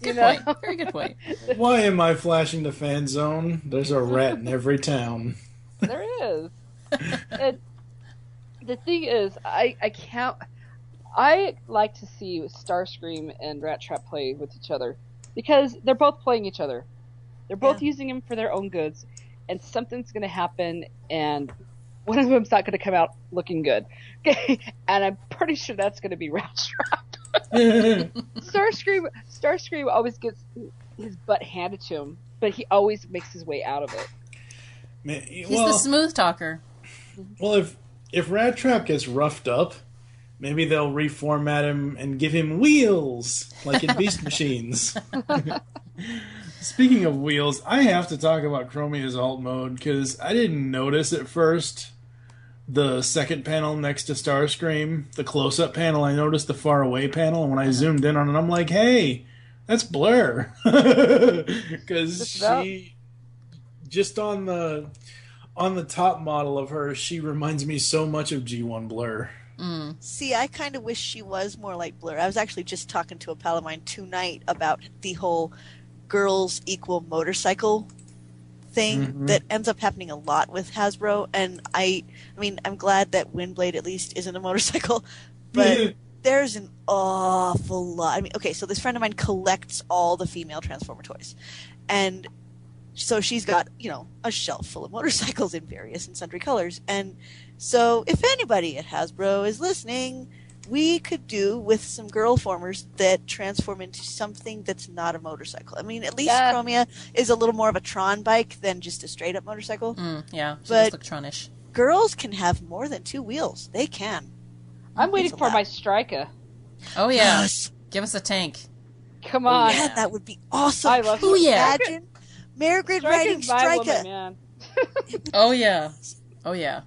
S4: Good point. Very good point.
S8: Why am I flashing the fan zone? There's a rat in every town.
S6: There is. The thing is, I like to see Starscream and Rat Trap play with each other because they're both playing each other. They're both using him for their own goods, and something's going to happen, and one of them's not going to come out looking good. Okay, and I'm pretty sure that's going to be Rat Trap. Starscream always gets his butt handed to him, but he always makes his way out of it.
S4: He's the smooth talker.
S8: Well, if Rat Trap gets roughed up, maybe they'll reformat him and give him wheels, like in Beast Machines. Speaking of wheels, I have to talk about Chromia's alt mode, because I didn't notice at first the second panel next to Starscream, the close-up panel. I noticed the far-away panel, and when I zoomed in on it, I'm like, hey, that's Blur. Because she... Just on the top model of her, she reminds me so much of G1 Blur.
S5: See, I kind of wish she was more like Blur. I was actually just talking to a pal of mine tonight about the whole girls equal motorcycle thing that ends up happening a lot with Hasbro. And I mean, I'm glad that Windblade at least isn't a motorcycle, but there's an awful lot. I mean, okay, so this friend of mine collects all the female Transformer toys, and so she's got, a shelf full of motorcycles in various and sundry colors. And so if anybody at Hasbro is listening, we could do with some girl formers that transform into something that's not a motorcycle. I mean, at least Chromia is a little more of a Tron bike than just a straight-up motorcycle.
S4: Yeah, she
S5: but
S4: does look Tronish.
S5: Girls can have more than 2 wheels. They can.
S6: I'm waiting for my Striker.
S4: Oh, yeah.
S5: Yes.
S4: Give us a tank.
S6: Come on.
S5: Oh, yeah, that would be awesome.
S6: I love
S5: Can you
S4: yeah.
S5: imagine Margaret riding Striker?
S6: Man.
S4: Oh, yeah. Oh, yeah.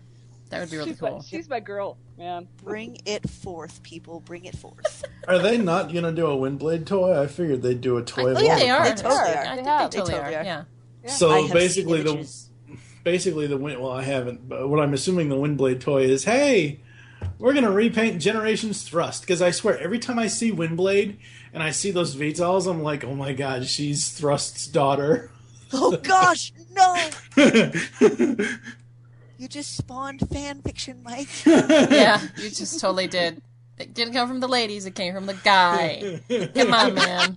S4: That would be really cool.
S6: She's my girl, man.
S5: Bring it forth, people. Bring it forth.
S8: Are they not going to do a Windblade toy? I figured they'd do a toy.
S4: I think they are.
S5: They totally are.
S4: I think they totally are. Yeah.
S8: So basically I haven't, but what I'm assuming the Windblade toy is, hey, we're going to repaint Generations Thrust. Because I swear, every time I see Windblade and I see those VTOLs, I'm like, oh my god, she's Thrust's daughter.
S5: Oh gosh, no! You just spawned fan fiction, Mike.
S4: Yeah, you just totally did. It didn't come from the ladies, it came from the guy. Come on, man.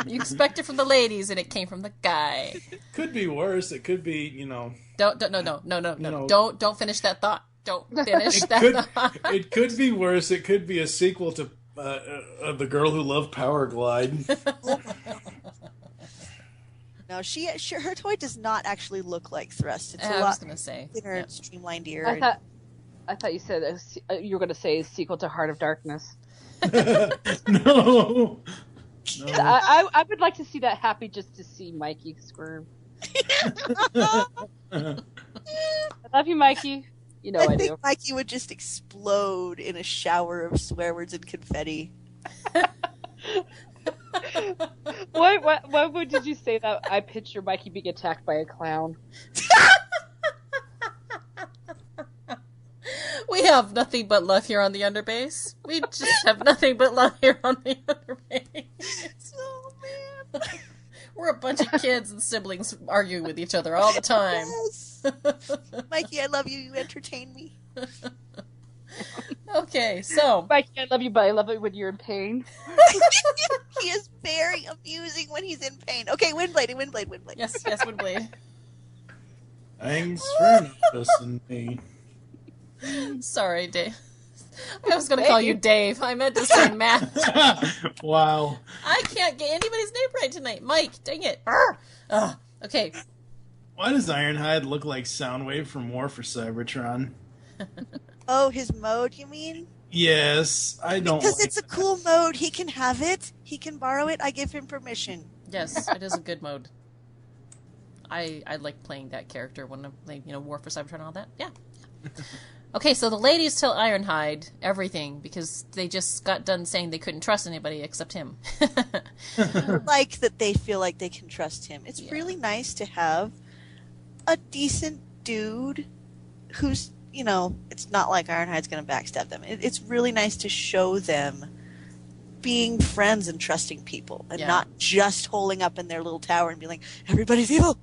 S4: You expect it from the ladies, and it came from the guy.
S8: Could be worse. It could be,
S4: No. Don't finish that thought. Don't finish that thought.
S8: It could be worse. It could be a sequel to The Girl Who Loved Power Glide.
S5: Oh my god. No, her toy does not actually look like Thrust. It's a lot thinner and streamlined ear.
S6: I thought you said you were going to say a sequel to Heart of Darkness.
S8: No.
S6: I would like to see that happy just to see Mikey squirm. I love you, Mikey. You know I do.
S5: think Mikey would just explode in a shower of swear words and confetti.
S6: What did you say that I picture Mikey being attacked by a clown?
S4: We have nothing but love here on the Underbase. We just have nothing but love here on the Underbase.
S5: Oh, man.
S4: We're a bunch of kids and siblings arguing with each other all the time.
S5: Yes. Mikey, I love you. You entertain me.
S4: Okay, so
S6: Mikey, I love you, but I love it when you're in pain.
S5: He is very amusing when he's in pain. Okay, Windblade.
S4: yes, Windblade.
S8: Thanks for noticing me.
S4: Sorry, Dave. I was going to call you Dave. I meant to say Matt.
S8: Wow.
S4: I can't get anybody's name right tonight. Mike, dang it. Okay.
S8: Why does Ironhide look like Soundwave from War for Cybertron?
S5: Oh, his mode, you mean?
S8: Yes, I don't
S5: Because
S8: like
S5: it's a cool mode. He can have it. He can borrow it. I give him permission.
S4: Yes, it is a good mode. I like playing that character when I'm playing, War for Cybertron and all that. Yeah. Okay, so the ladies tell Ironhide everything because they just got done saying they couldn't trust anybody except him.
S5: Like that they feel like they can trust him. It's really nice to have a decent dude who's, it's not like Ironhide's going to backstab them. It's really nice to show them being friends and trusting people and not just holding up in their little tower and being like, everybody's evil.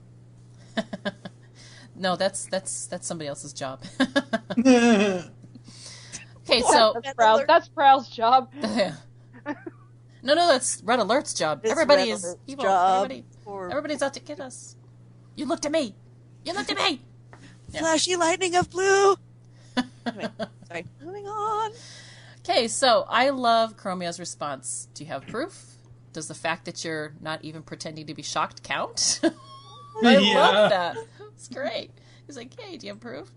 S4: No, that's somebody else's job. Okay, so
S6: that's Prowl's job.
S4: No, that's Red Alert's job.
S5: It's
S4: Everybody
S5: Red
S4: is
S5: Alert's
S4: evil.
S5: job
S4: Everybody's out to get us. You looked at me.
S5: Flashy lightning of blue. Anyway, sorry. Moving on.
S4: Okay, so I love Chromia's response. Do you have proof? Does the fact that you're not even pretending to be shocked count? I love that. It's great. He's like, hey, do you have proof?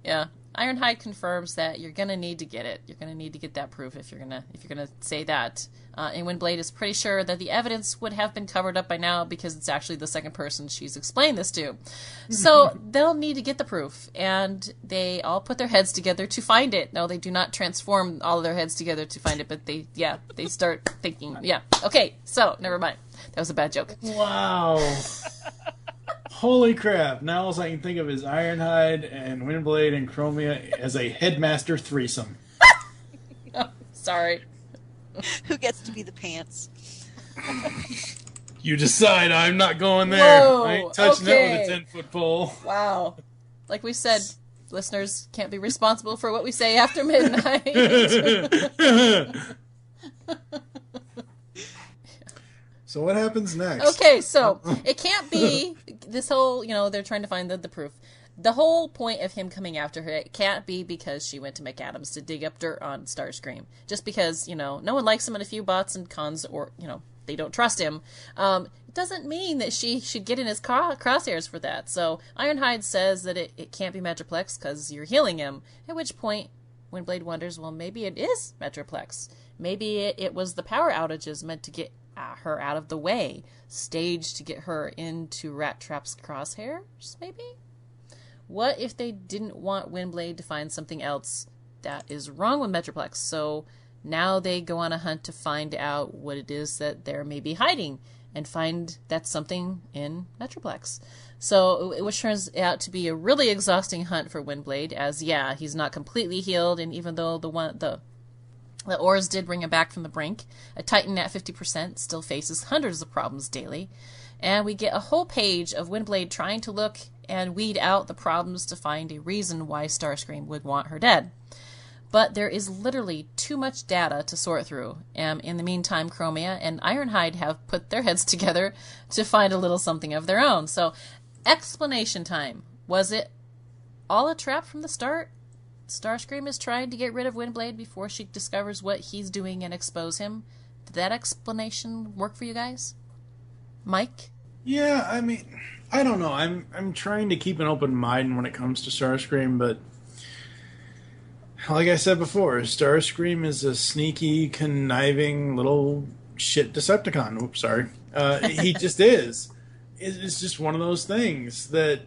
S4: Yeah. Ironhide confirms that you're gonna need to get it. You're gonna need to get that proof if you're gonna say that. And Windblade is pretty sure that the evidence would have been covered up by now because it's actually the second person she's explained this to. So they'll need to get the proof, and they all put their heads together to find it. No, they do not transform all of their heads together to find it, but they start thinking. Yeah. Okay. So never mind. That was a bad joke.
S8: Wow. Holy crap. Now all I can think of is Ironhide and Windblade and Chromia as a headmaster threesome.
S4: Oh, sorry.
S5: Who gets to be the pants?
S8: You decide. I'm not going there.
S4: Whoa,
S8: I ain't touching that with a 10-foot pole.
S4: Wow. Like we said, listeners can't be responsible for what we say after midnight.
S8: So what happens next?
S4: Okay, so it can't be this whole, they're trying to find the proof. The whole point of him coming after her, it can't be because she went to McAdams to dig up dirt on Starscream. Just because, no one likes him in a few bots and cons or, they don't trust him. It doesn't mean that she should get in his crosshairs for that. So Ironhide says that it can't be Metroplex because you're healing him. At which point, Windblade wonders, well, maybe it is Metroplex. Maybe it was the power outages meant to get her out of the way, staged to get her into Rat Trap's crosshairs, maybe? What if they didn't want Windblade to find something else that is wrong with Metroplex? So now they go on a hunt to find out what it is that they're maybe hiding and find that something in Metroplex. So, which turns out to be a really exhausting hunt for Windblade, as, he's not completely healed, and even though the ores did bring him back from the brink, a Titan at 50% still faces hundreds of problems daily. And we get a whole page of Windblade trying to look and weed out the problems to find a reason why Starscream would want her dead. But there is literally too much data to sort through. In the meantime, Chromia and Ironhide have put their heads together to find a little something of their own. So, explanation time. Was it all a trap from the start? Starscream is trying to get rid of Windblade before she discovers what he's doing and expose him. Did that explanation work for you guys? Mike?
S8: Yeah, I mean, I don't know. I'm trying to keep an open mind when it comes to Starscream, but like I said before, Starscream is a sneaky, conniving little shit Decepticon. Oops, sorry. He just is. It's just one of those things that...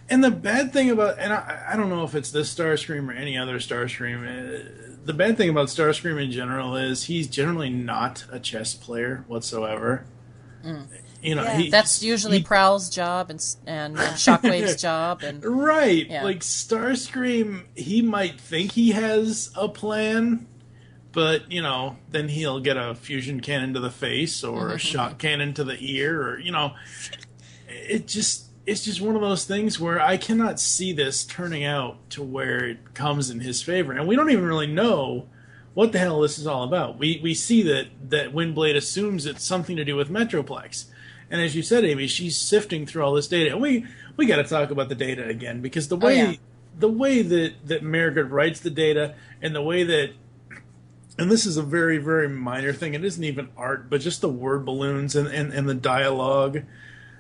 S8: And the bad thing about, and I don't know if it's this Starscream or any other Starscream, the bad thing about Starscream in general is he's generally not a chess player whatsoever.
S4: That's usually Prowl's job and Shockwave's job. And
S8: right. Yeah. Like Starscream, he might think he has a plan, but, then he'll get a fusion cannon to the face or a shock cannon to the ear or, it's just one of those things where I cannot see this turning out to where it comes in his favor. And we don't even really know what the hell this is all about. We see that Windblade assumes it's something to do with Metroplex. And as you said, Amy, she's sifting through all this data. And we got to talk about the data again, because the way that Margaret writes the data, and the way that, and this is a very, very minor thing, it isn't even art, but just the word balloons and the dialogue,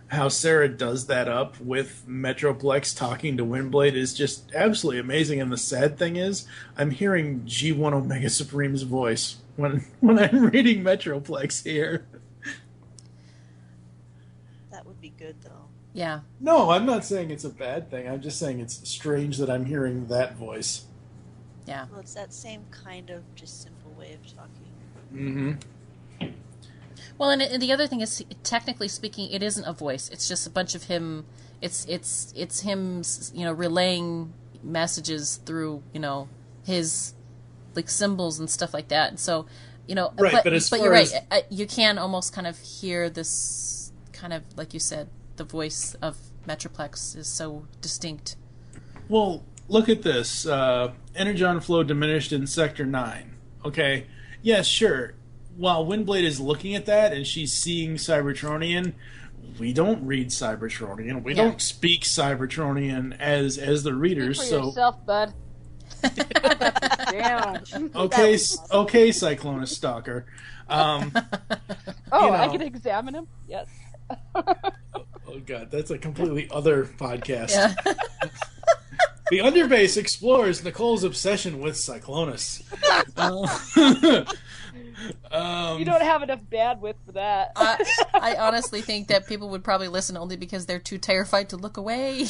S8: how Sarah does that up with Metroplex talking to Windblade is just absolutely amazing. And the sad thing is, I'm hearing G1 Omega Supreme's voice when I'm reading Metroplex here.
S5: That would be good, though.
S4: Yeah.
S8: No, I'm not saying it's a bad thing. I'm just saying it's strange that I'm hearing that voice.
S4: Yeah.
S5: Well, it's that same kind of just simple way of talking.
S8: Mm-hmm.
S4: Well, and the other thing is, technically speaking, it isn't a voice. It's just a bunch of him. It's him, relaying messages through, his like symbols and stuff like that. And so,
S8: right.
S4: But you're right. You can almost kind of hear this kind of, like you said, the voice of Metroplex is so distinct.
S8: Well, look at this. Energon flow diminished in Sector 9. Okay. Yeah, sure. While Windblade is looking at that and she's seeing Cybertronian, we don't read Cybertronian. We don't speak Cybertronian as the readers.
S6: Speak for yourself, bud. Damn.
S8: Okay, Cyclonus Stalker.
S6: I can examine him? Yes.
S8: Oh, God, that's a completely other podcast.
S4: Yeah.
S8: The Underbase explores Nicole's obsession with Cyclonus.
S6: You don't have enough bandwidth for that.
S4: I honestly think that people would probably listen only because they're too terrified to look away.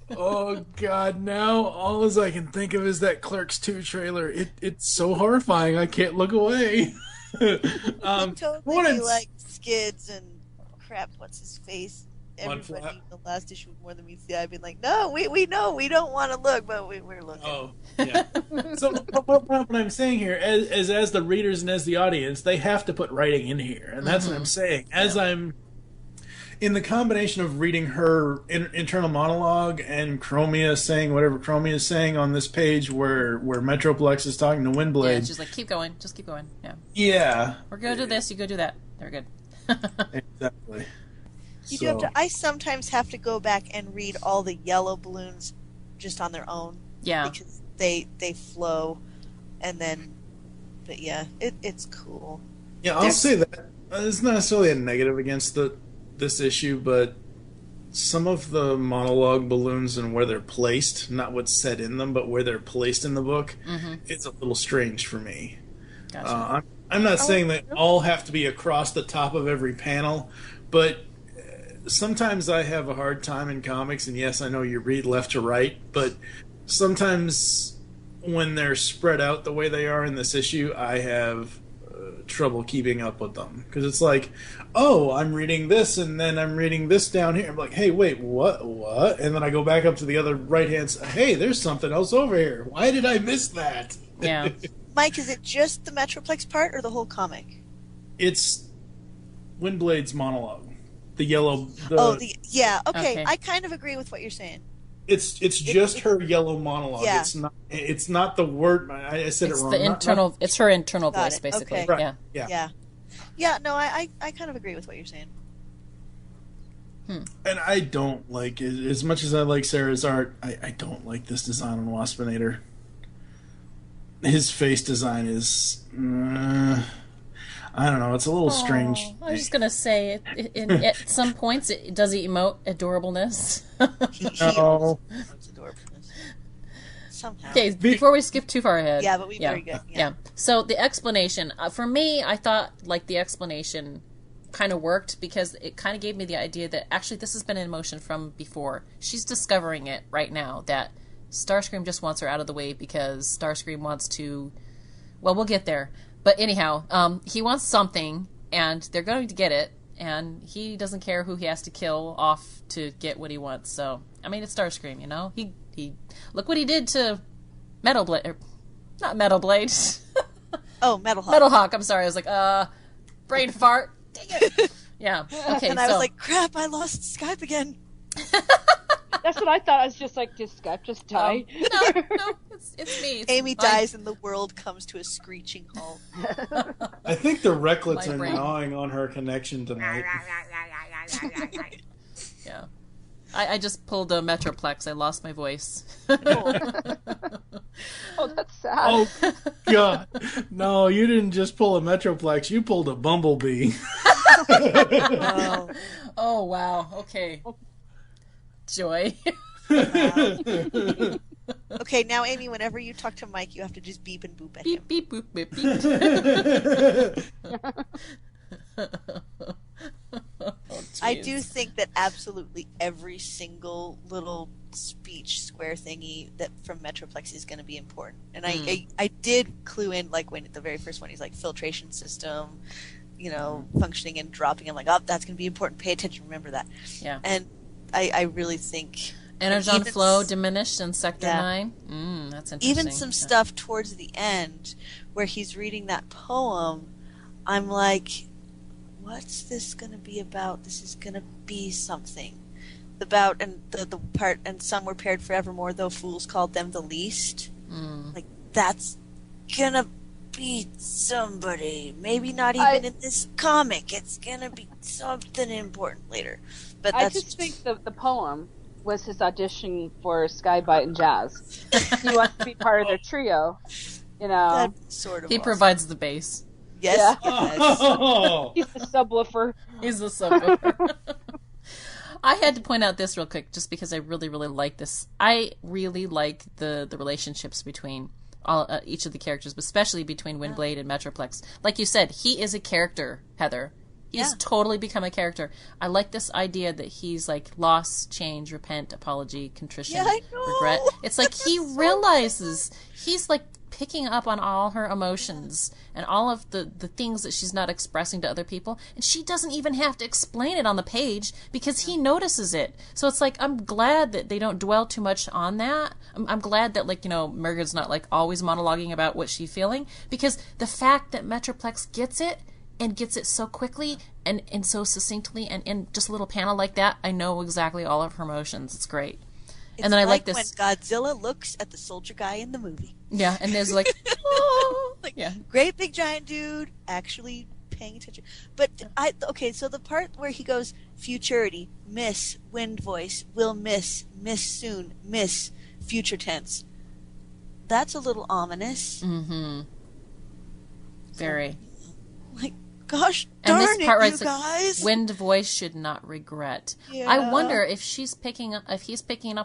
S8: Oh God, now all as I can think of is that Clerks 2 trailer. It's so horrifying, I can't look away.
S5: Totally like Skids and crap, what's his face? Everybody in the last issue of More Than Meets the Eye being like, no, we know, we don't want to look, but we're looking.
S8: Oh, yeah. So what I'm saying here, as the readers and as the audience, they have to put writing in here, and that's what I'm saying. As I'm in the combination of reading her internal monologue and Chromia saying whatever Chromia is saying on this page where Metroplex is talking to Windblade.
S4: Yeah, she's like, keep going, just keep going. Yeah.
S8: Yeah.
S4: We're going to do this, you go do that. They're good.
S8: Exactly.
S5: You do have to. I sometimes have to go back and read all the yellow balloons just on their own.
S4: Yeah.
S5: Because they flow, and then, but yeah, it's cool.
S8: Yeah, I'll say that it's not necessarily a negative against this issue, but some of the monologue balloons and where they're placed, not what's said in them, but where they're placed in the book, it's a little strange for me.
S4: Gotcha.
S8: I'm not saying that all have to be across the top of every panel, but sometimes I have a hard time in comics, and yes, I know you read left to right, but sometimes when they're spread out the way they are in this issue, I have trouble keeping up with them. Because it's like, oh, I'm reading this, and then I'm reading this down here. I'm like, hey, wait, what? And then I go back up to the other right-hand side. Hey, there's something else over here. Why did I miss that?
S4: Yeah.
S5: Mike, is it just the Metroplex part or the whole comic?
S8: It's Windblade's monologue. The yellow...
S5: yeah, okay. I kind of agree with what you're saying.
S8: It's just her yellow monologue.
S5: Yeah.
S8: It's not the word... I said
S4: it's
S8: it wrong.
S4: The internal, it's her internal
S5: Got
S4: voice,
S5: it.
S4: basically.
S5: Okay.
S8: Right.
S4: Yeah.
S5: Yeah, no, I kind of agree with what you're saying.
S8: And I don't like, as much as I like Sarah's art, I don't like this design on Waspinator. His face design is... I don't know, it's a little strange.
S4: I was just going to say, at some points, does he emote adorableness?
S8: No.
S5: It's adorableness. Somehow.
S4: Okay, before we skip too far ahead.
S5: Yeah, but very good. Yeah.
S4: So the explanation, for me, I thought like the explanation kind of worked because it kind of gave me the idea that actually this has been in motion from before. She's discovering it right now that Starscream just wants her out of the way because Starscream wants to... Well, we'll get there. But anyhow, he wants something, and they're going to get it, and he doesn't care who he has to kill off to get what he wants. So, I mean, it's Starscream, you know? He look what he did to Metal Blade. Not Metal Blade.
S5: Oh, Metal Hawk.
S4: Metal Hawk, I'm sorry. I was like, brain fart.
S5: Dang it.
S4: Yeah. Okay.
S5: And I was like, crap, I lost Skype again.
S6: That's what I thought. I was just like, did Skype just die?
S4: No, it's me.
S5: Amy dies and the world comes to a screeching halt.
S8: I think the Recklets
S4: My
S8: are
S4: brain.
S8: gnawing on her connection tonight.
S4: Yeah. I just pulled a Metroplex. I lost my voice.
S6: Oh, that's sad.
S8: Oh, God. No, you didn't just pull a Metroplex. You pulled a Bumblebee.
S5: Oh.
S4: Oh, wow. Okay. Joy.
S5: Okay, now Amy, whenever you talk to Mike, you have to just beep and boop at him.
S4: Beep, beep, boop, beep, beep. Oh,
S5: I
S4: jeez.
S5: do think that absolutely every single little speech square thingy that from Metroplex is going to be important. And I did clue in, like, when the very first one, he's like, filtration system, functioning and dropping. I'm like, oh, that's going to be important. Pay attention. Remember that.
S4: Yeah.
S5: And I really think...
S4: Energon
S5: even
S4: flow diminished in Sector 9. That's interesting.
S5: Even some stuff towards the end where he's reading that poem, I'm like, what's this going to be about? This is going to be something. About, and the part, and some were paired forevermore, though fools called them the least. Like, that's going to be somebody. Maybe not even in this comic. It's going to be something important later. But
S6: I
S5: that's
S6: just think the poem was his audition for Skybite and Jazz. He wants to be part of their trio,
S5: that sort of
S4: He
S5: awesome.
S4: provides the bass.
S5: Yes.
S6: Yeah.
S5: Yes.
S8: Oh.
S6: He's the subwoofer.
S4: He's the subwoofer. I had to point out this real quick just because I really, really like this. I really like the relationships between each of the characters, but especially between Windblade and Metroplex. Like you said, he is a character, Heather. He's totally become a character. I like this idea that he's like loss, change, repent, apology, contrition, regret. It's like he realizes he's like picking up on all her emotions and all of the things that she's not expressing to other people, and she doesn't even have to explain it on the page because he notices it. So it's like, I'm glad that they don't dwell too much on that. I'm glad that, like, Margaret's not like always monologuing about what she's feeling, because the fact that Metroplex gets it and gets it so quickly and so succinctly and in just a little panel like that, I know exactly all of her emotions. It's great. And then I like this
S5: when Godzilla looks at the soldier guy in the movie.
S4: Yeah, and there's like, oh, yeah,
S5: great big giant dude actually paying attention. But so the part where he goes futurity, miss, wind voice, will miss soon, miss, future tense. That's a little ominous.
S4: Mm-hmm. Very.
S5: Like, gosh darn
S4: and this part
S5: it,
S4: writes
S5: you guys.
S4: Wind voice should not regret.
S5: Yeah.
S4: I wonder if he's picking up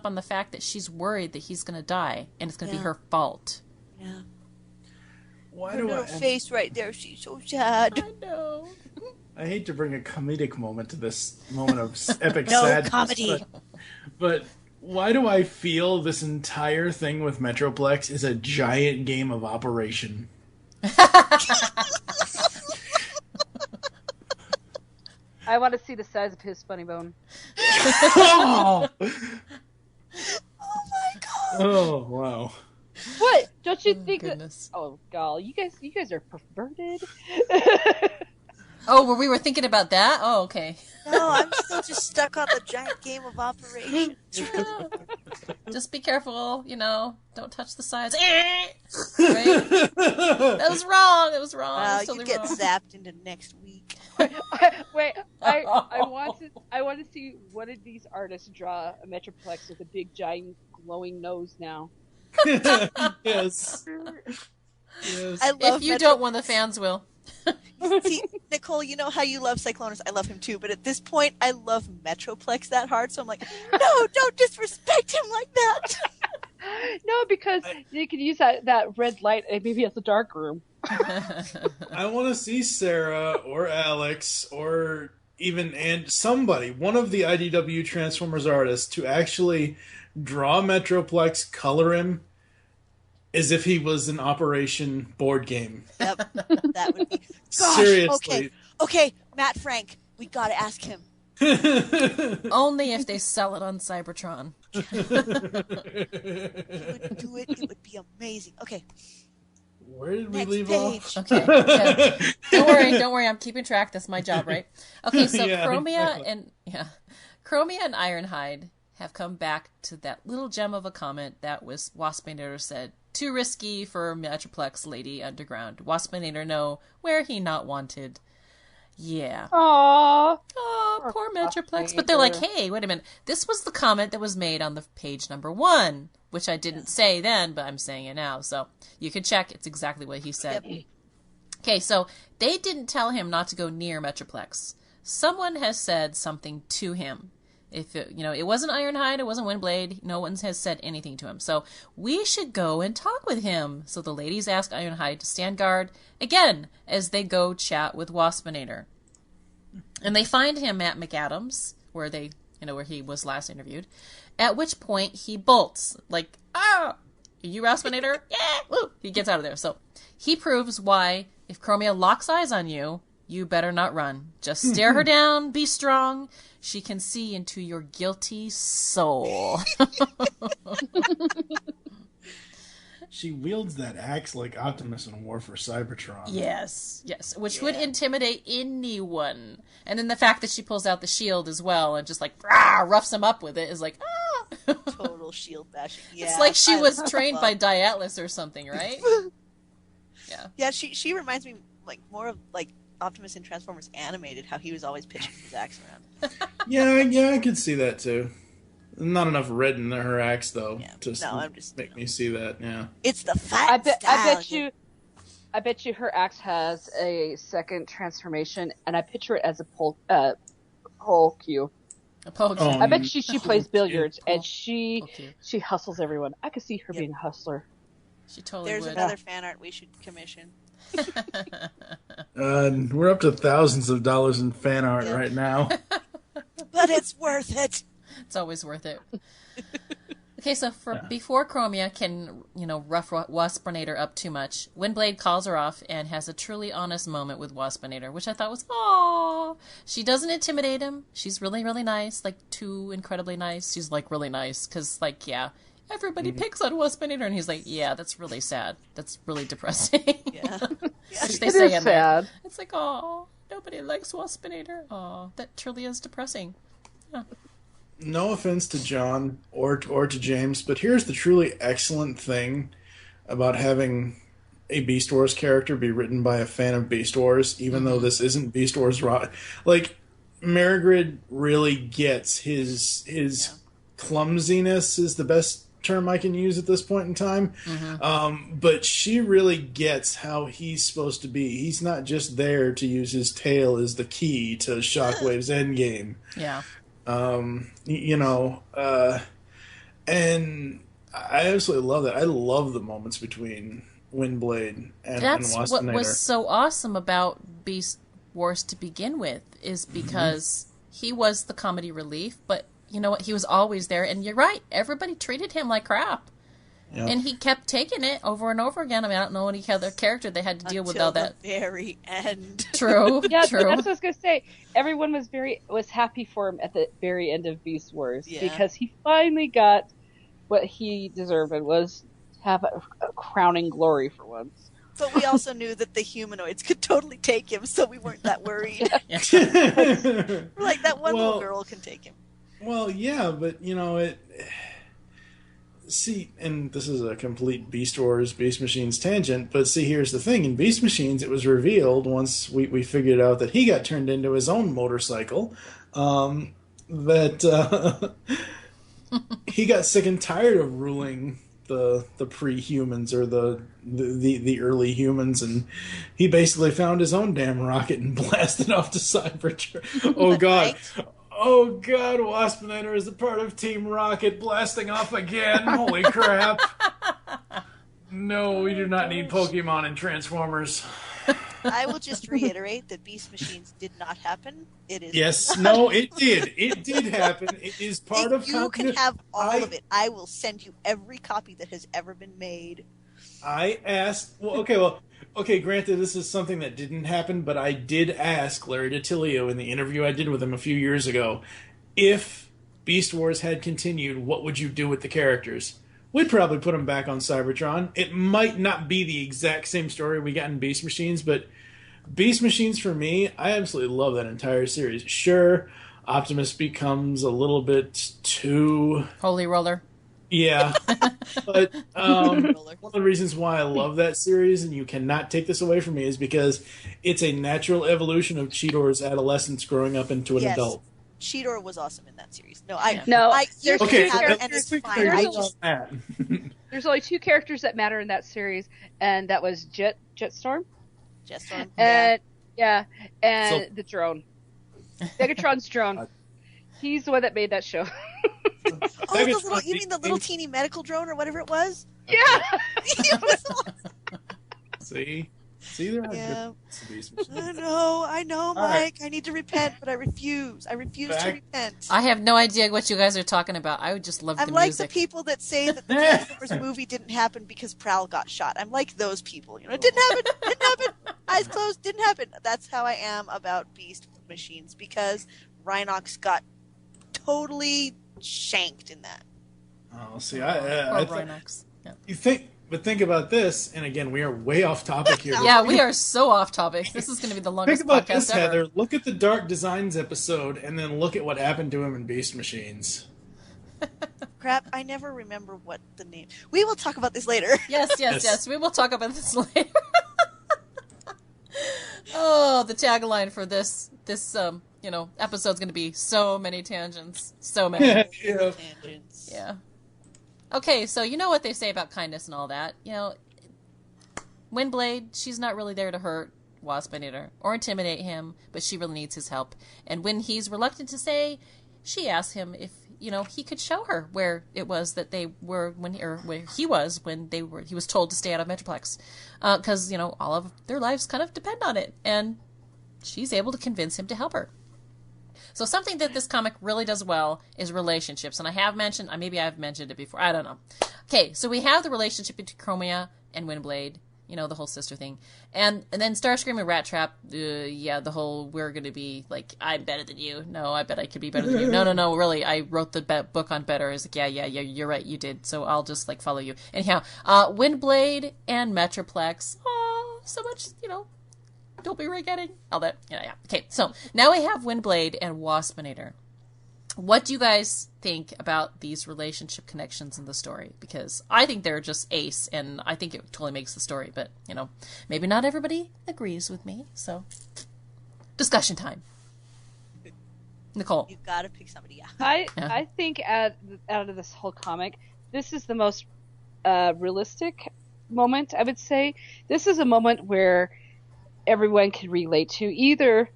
S4: on the fact that she's worried that he's going to die and it's going to be her fault.
S5: Yeah.
S8: Why
S5: Her
S8: do
S5: little
S8: I?
S5: face right there, she's so sad.
S4: I know.
S8: I hate to bring a comedic moment to this moment of epic
S5: No
S8: sadness.
S5: comedy.
S8: But why do I feel this entire thing with Metroplex is a giant game of Operation?
S6: I want to see the size of his funny bone.
S8: Oh!
S5: Oh my god.
S8: Oh, wow.
S6: What? Don't you think that?
S4: Goodness.
S6: Oh, God, you guys are perverted.
S4: Oh, we were thinking about that? Oh, okay.
S5: No, I'm still just stuck on the giant game of Operation.
S4: Just be careful, don't touch the sides. Right? That was wrong. That was wrong. That was
S5: You
S4: totally
S5: get
S4: wrong.
S5: zapped into next week.
S6: Wait, I want to see one of these artists draw a Metroplex with a big giant glowing nose now.
S8: Yes. Yes.
S5: I love
S4: If you don't, one of the fans will.
S5: See, Nicole, you know how you love Cyclonus. I love him too, but at this point, I love Metroplex that hard, so I'm like, no, don't disrespect him like that.
S6: No, because you could use that red light and maybe as a dark room.
S8: I want to see Sarah or Alex or even somebody, one of the IDW Transformers artists, to actually draw Metroplex, color him as if he was an Operation board game.
S5: Yep, that would be. Gosh,
S8: Seriously.
S5: Okay, Matt Frank, we gotta ask him.
S4: Only if they sell it on Cybertron.
S5: He would do it. It would be amazing. Okay.
S8: Where did we
S5: Next
S8: leave
S5: page.
S8: off?
S4: Okay. Yeah. Don't worry. I'm keeping track. That's my job, right? Okay. So
S8: Yeah,
S4: Chromia
S8: exactly.
S4: Chromia and Ironhide have come back to that little gem of a comment that was Waspinator said. Too risky for Metroplex Lady Underground. Waspinator know where he not wanted. Yeah.
S6: Aww.
S4: Oh, poor Metroplex. But they're like, hey, wait a minute. This was the comment that was made on the page number 1, which I didn't say then, but I'm saying it now. So you can check. It's exactly what he said.
S5: Yep.
S4: Okay, so they didn't tell him not to go near Metroplex. Someone has said something to him. If it, it wasn't Ironhide, it wasn't Windblade. No one has said anything to him. So we should go and talk with him. So the ladies ask Ironhide to stand guard again as they go chat with Waspinator. And they find him at McAdams, where where he was last interviewed. At which point he bolts, like, are you Waspinator? Yeah, woo! He gets out of there. So he proves why, if Chromia locks eyes on you, you better not run. Just stare her down, be strong. She can see into your guilty soul.
S8: She wields that axe like Optimus in War for Cybertron.
S4: Yes, which would intimidate anyone. And then the fact that she pulls out the shield as well and just like roughs him up with it is like,
S5: Total shield bashing. Yeah,
S4: it's like she was trained by Diatlas or something, right? Yeah.
S5: Yeah, she reminds me like more of like Optimus in Transformers Animated, how he was always pitching his axe around.
S8: Yeah, I could see that too. Not enough red in her axe though.
S5: Yeah.
S8: I'm just make me see that. Yeah.
S5: It's the fat
S6: I bet you her axe has a second transformation, and I picture it as a pole cue.
S4: A pole cue.
S6: I bet she plays billiards, and she hustles everyone. I could see her being a hustler.
S4: She totally
S5: There's
S4: would.
S5: another fan art we should commission.
S8: We're up to thousands of dollars in fan art right now.
S5: But it's worth it.
S4: It's always worth it. Okay, so before Chromia can, rough Waspinator up too much, Windblade calls her off and has a truly honest moment with Waspinator, which I thought was, aww. She doesn't intimidate him. She's really, really nice, like too incredibly nice. She's like really nice because, like, yeah, everybody picks on Waspinator, and he's like, yeah, that's really sad. That's really depressing.
S5: Yeah.
S4: Which they say in
S6: sad.
S4: There. It's like, aw, nobody likes Waspinator. Aw, that truly is depressing. Yeah.
S8: No offense to John or to James, but here's the truly excellent thing about having a Beast Wars character be written by a fan of Beast Wars, even though this isn't Beast Wars raw. Like, Marigrid really gets his clumsiness is the best term I can use at this point in time. But she really gets how he's supposed to be. He's not just there to use his tail as the key to Shockwave's endgame.
S4: Yeah.
S8: And I absolutely love that. I love the moments between Windblade and
S4: That's
S8: Waspinator.
S4: what was so awesome about Beast Wars to begin with, is because he was the comedy relief, but you know what? He was always there, and you're right. Everybody treated him like crap. Yep. And he kept taking it over and over again. I mean, I don't know any other character they had to deal with all that.
S5: Until the very end.
S4: True.
S6: Yeah,
S4: true.
S6: That's what I was gonna say. Everyone was happy for him at the very end of Beast Wars because he finally got what he deserved and was have a crowning glory for once.
S5: But we also knew that the humanoids could totally take him, so we weren't that worried. We're like, that one little girl can take him.
S8: Well, yeah, but it. See, and this is a complete Beast Wars, Beast Machines tangent, but see, here's the thing. In Beast Machines, it was revealed once we figured out that he got turned into his own motorcycle, that he got sick and tired of ruling the pre-humans or the early humans, and he basically found his own damn rocket and blasted off to Cybertron. Oh, God. Oh, God, Waspinator is a part of Team Rocket blasting off again. Holy crap. No, we do not need Pokemon and Transformers.
S5: I will just reiterate that Beast Machines did not happen. It is.
S8: Yes, no, it did. It did happen. It is part of...
S5: You can have all of it. I will send you every copy that has ever been made.
S8: I asked... Okay, granted, this is something that didn't happen, but I did ask Larry DiTilio in the interview I did with him a few years ago, if Beast Wars had continued, what would you do with the characters? we'd probably put him back on Cybertron. It might not be the exact same story we got in Beast Machines, but Beast Machines for me, I absolutely love that entire series. Sure, Optimus becomes a little bit too...
S4: Holy roller.
S8: Yeah. But one of the reasons why I love that series, and you cannot take this away from me, is because it's a natural evolution of Cheetor's adolescence growing up into an adult.
S5: Cheetor was awesome in that series.
S6: There's only two characters that matter in that series, and that was Jetstorm.
S5: And
S6: the drone. Megatron's drone. He's the one that made that show.
S5: You mean the little teeny medical drone or whatever it was?
S6: Yeah.
S8: See, there are good
S5: I know, Mike. Right. I need to repent, but I refuse. I refuse to repent.
S4: I have no idea what you guys are talking about. I would just love the music.
S5: I'm like the people that say that the Transformers movie didn't happen because Prowl got shot. I'm like those people. It didn't happen. Eyes closed, didn't happen. That's how I am about Beast Machines, because Rhinox got totally shanked in that.
S8: Oh, see, I
S4: Rhinox. Yeah.
S8: Think about this, and again, we are way off topic here.
S4: Yeah, we are so off topic. This is going to be the longest podcast ever.
S8: Heather. Look at the Dark Designs episode, and then look at what happened to him in Beast Machines.
S5: Crap, I never remember what the name... We will talk about this later.
S4: Yes. We will talk about this later. Oh, the tagline for this episode's going to be so many tangents. So many.
S5: Tangents.
S4: Yeah. Okay, so you know what they say about kindness and all that. Windblade, she's not really there to hurt Waspinator or intimidate him, but she really needs his help. And when he's reluctant to say, she asks him if, he could show her where it was that they were where he was when he was told to stay out of Metroplex. Because, all of their lives kind of depend on it. And she's able to convince him to help her. So something that this comic really does well is relationships. And I've mentioned it before. I don't know. Okay, so we have the relationship between Chromia and Windblade. The whole sister thing. And then Starscream and Rat Trap, the whole we're going to be like, I'm better than you. No, I bet I could be better than you. No, really, I wrote the book on better. It's like, yeah, you're right, you did. So I'll just, follow you. Anyhow, Windblade and Metroplex, so much, don't be regretting all that. Yeah. Okay, so now we have Windblade and Waspinator. What do you guys think about these relationship connections in the story? Because I think they're just ace, and I think it totally makes the story. But, maybe not everybody agrees with me. So, discussion time. Nicole.
S5: You've got to pick somebody, yeah.
S6: I think out of this whole comic, this is the most realistic moment, I would say. This is a moment where everyone can relate to, either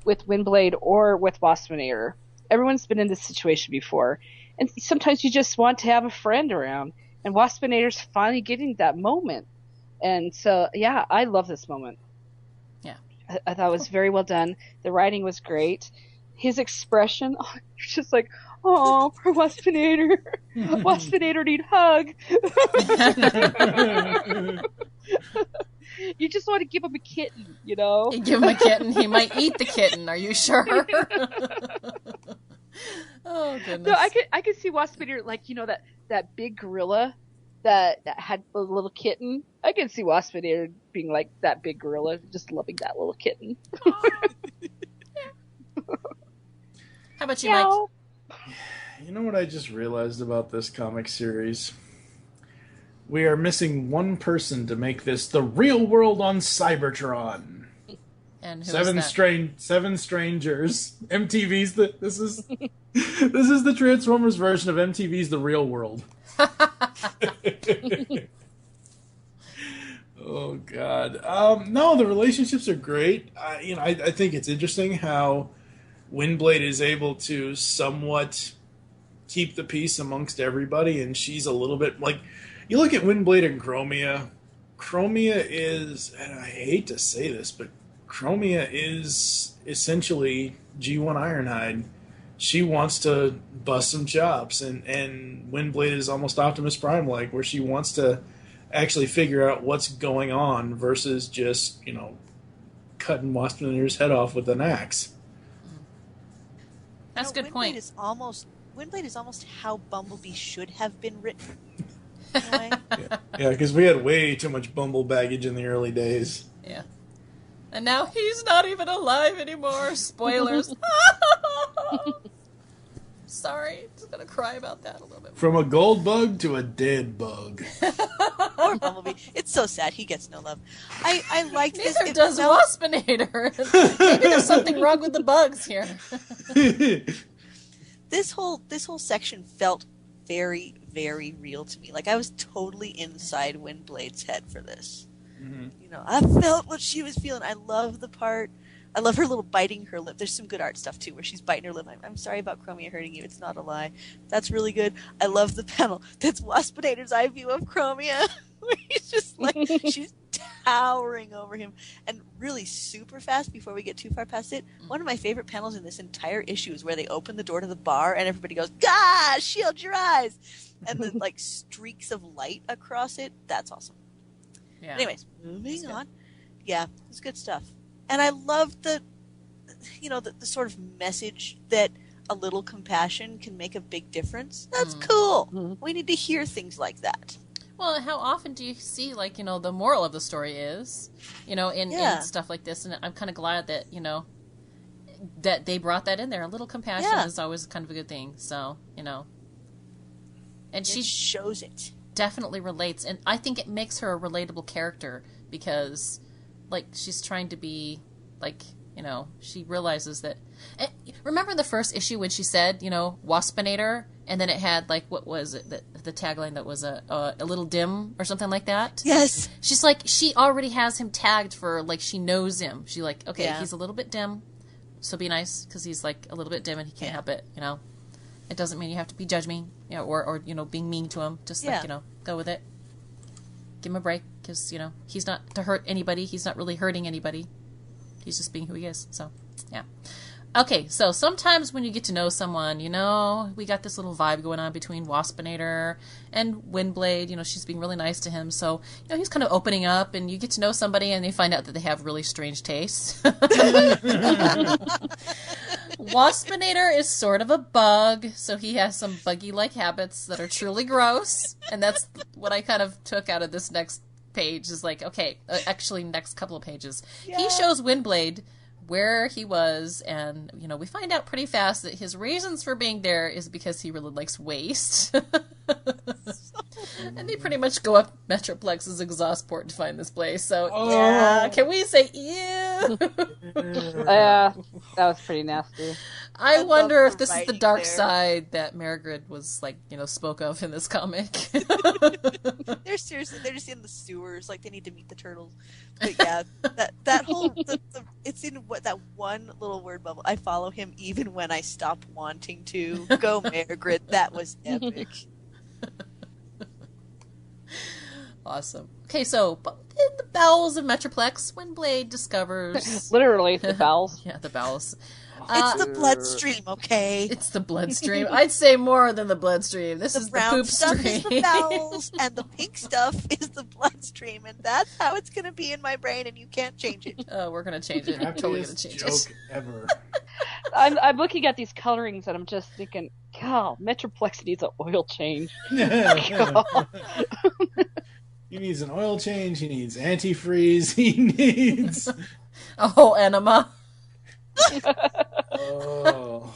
S6: with Windblade or with Waspinator. Everyone's been in this situation before, and sometimes you just want to have a friend around, and Waspinator's finally getting that moment. And so, yeah, I love this moment.
S4: Yeah.
S6: I thought it was very well done. The writing was great. His expression, you're just like, oh, poor Waspinator. Waspinator need hug. You just want to give him a kitten,
S4: You give him a kitten. He might eat the kitten. Are you sure? Oh, goodness.
S6: No, I could see Waspinator, that big gorilla that had a little kitten. I can see Waspinator being like that big gorilla, just loving that little kitten.
S4: How about you, Mike?
S8: You know what I just realized about this comic series? We are missing one person to make this the real world on Cybertron.
S4: And who
S8: Seven Strangers. MTV's this is the Transformers version of MTV's The Real World. Oh God. No, the relationships are great. I think it's interesting how Windblade is able to somewhat keep the peace amongst everybody, and she's a little bit like, you look at Windblade and Chromia. Chromia is, and I hate to say this, but Chromia is essentially G1 Ironhide. She wants to bust some chops, and Windblade is almost Optimus Prime like, where she wants to actually figure out what's going on versus just, cutting Waspinator's head off with an axe.
S4: That's a good point.
S5: Windblade is almost how Bumblebee should have been written. Anyway.
S8: Yeah, because we had way too much Bumble baggage in the early days.
S4: Yeah. And now he's not even alive anymore. Spoilers. Sorry, just gonna cry about that a little bit.
S8: From a gold bug to a dead bug.
S5: Poor Bumblebee. It's so sad. He gets no love. I liked this.
S4: Neither does Waspinator. Maybe there's something wrong with the bugs here.
S5: This whole section felt very, very real to me. Like, I was totally inside Windblade's head for this. Mm-hmm. You know, I felt what she was feeling. I love the part. I love her little biting her lip. There's some good art stuff, too, where she's biting her lip. I'm sorry about Chromia hurting you. It's not a lie. That's really good. I love the panel. That's Waspinator's eye view of Chromia. Where he's just like, she's towering over him. And really super fast, before we get too far past it, one of my favorite panels in this entire issue is where they open the door to the bar and everybody goes, "God, shield your eyes!" And the like streaks of light across it. That's awesome. Yeah. Anyways, moving on. Yeah, it's good stuff. And I love the sort of message that a little compassion can make a big difference. That's cool. Mm-hmm. We need to hear things like that.
S4: Well, how often do you see, like, you know, the moral of the story is, you know, in stuff like this? And I'm kind of glad that, you know, that they brought that in there. A little compassion is always kind of a good thing. So, you know. And she
S5: shows it.
S4: Definitely relates. And I think it makes her a relatable character because, like, she's trying to be, like, you know, she realizes that... Remember the first issue when she said, you know, Waspinator, and then it had, like, what was it? The tagline that was a little dim or something like that?
S5: Yes.
S4: She's like, she already has him tagged for, like, she knows him. She like, okay, he's a little bit dim, so be nice, because he's, like, a little bit dim and he can't help it, you know? It doesn't mean you have to be judging, you know, or you know, being mean to him. Just, like, you know, go with it. Give him a break, because, you know, he's not to hurt anybody. He's not really hurting anybody. He's just being who he is. So, yeah. Okay, so sometimes when you get to know someone, you know, we got this little vibe going on between Waspinator and Windblade. You know, she's being really nice to him. So, you know, he's kind of opening up, and you get to know somebody, and you find out that they have really strange tastes. Waspinator is sort of a bug, so he has some buggy-like habits that are truly gross. And that's what I kind of took out of this next page is like, okay, actually next couple of pages. Yeah. He shows Windblade where he was, and, you know, we find out pretty fast that his reasons for being there is because he really likes waste. And they pretty much go up Metroplex's exhaust port to find this place. So, yeah, can we say ew?
S6: Yeah, that was pretty nasty.
S4: I wonder if this is the dark side that Margaret was, like, you know, spoke of in this comic.
S5: They're just in the sewers, like they need to meet the turtles. But yeah, that whole it's in that one little word bubble. I follow him even when I stop wanting to. Go Margaret, that was epic.
S4: Awesome. Okay, so in the bowels of Metroplex, Windblade discovers...
S6: Literally, the bowels.
S4: Yeah, the bowels.
S5: It's the bloodstream, okay?
S4: It's the bloodstream. I'd say more than the bloodstream. This is the poop
S5: stuff
S4: stream.
S5: Is the bowels, and the pink stuff is the bloodstream, and that's how it's going to be in my brain, and you can't change it.
S4: Oh, we're going to change it. We're totally going to change
S8: joke ever.
S6: I'm looking at these colorings, and I'm just thinking, God, Metroplex needs an oil change.
S8: He needs an oil change. He needs antifreeze. He needs
S4: a whole enema.
S8: Oh.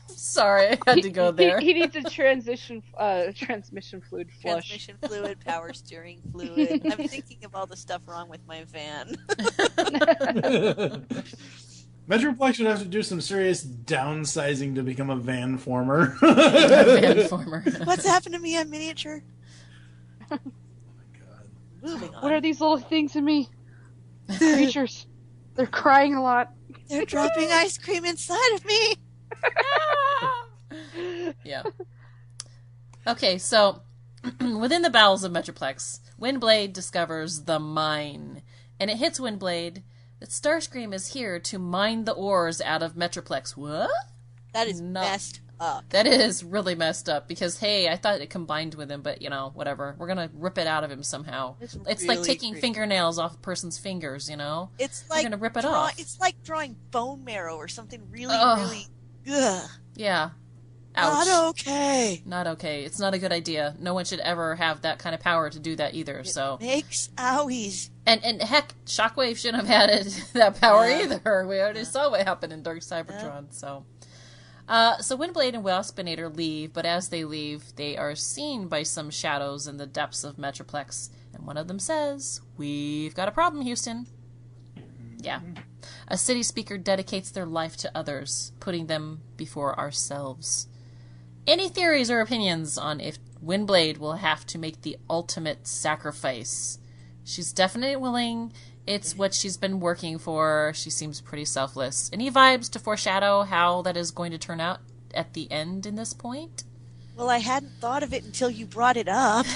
S4: Sorry, I had to go there.
S6: He needs a transmission fluid flush.
S5: Transmission fluid, power steering fluid. I'm thinking of all the stuff wrong with my van.
S8: Metroplex should have to do some serious downsizing to become a van former.
S4: Van former.
S5: What's happened to me on miniature? Oh my god. Moving on.
S6: What are these little things in me? Creatures. They're crying a lot.
S5: They're dropping ice cream inside of me.
S4: Yeah. Okay, so within the bowels of Metroplex, Windblade discovers the mine, and it hits Windblade that Starscream is here to mine the ores out of Metroplex. What?
S5: That is messed up.
S4: That is really messed up because, hey, I thought it combined with him, but, you know, whatever. We're going to rip it out of him somehow. It's really like taking fingernails off a person's fingers, you know?
S5: It's like
S4: we're going to rip it off.
S5: It's like drawing bone marrow or something really, really... Ugh.
S4: Yeah. Ouch.
S5: Not okay.
S4: Not okay. It's not a good idea. No one should ever have that kind of power to do that either. So
S5: Makes owies.
S4: and heck, Shockwave shouldn't have had that power either. We already saw what happened in Dark Cybertron. So Windblade and Waspinator leave, but as they leave, they are seen by some shadows in the depths of Metroplex, and one of them says, "We've got a problem, Houston." Yeah. A city speaker dedicates their life to others, putting them before ourselves. Any theories or opinions on if Windblade will have to make the ultimate sacrifice? She's definitely willing. It's what she's been working for. She seems pretty selfless. Any vibes to foreshadow how that is going to turn out at the end in this point?
S5: Well, I hadn't thought of it until you brought it up.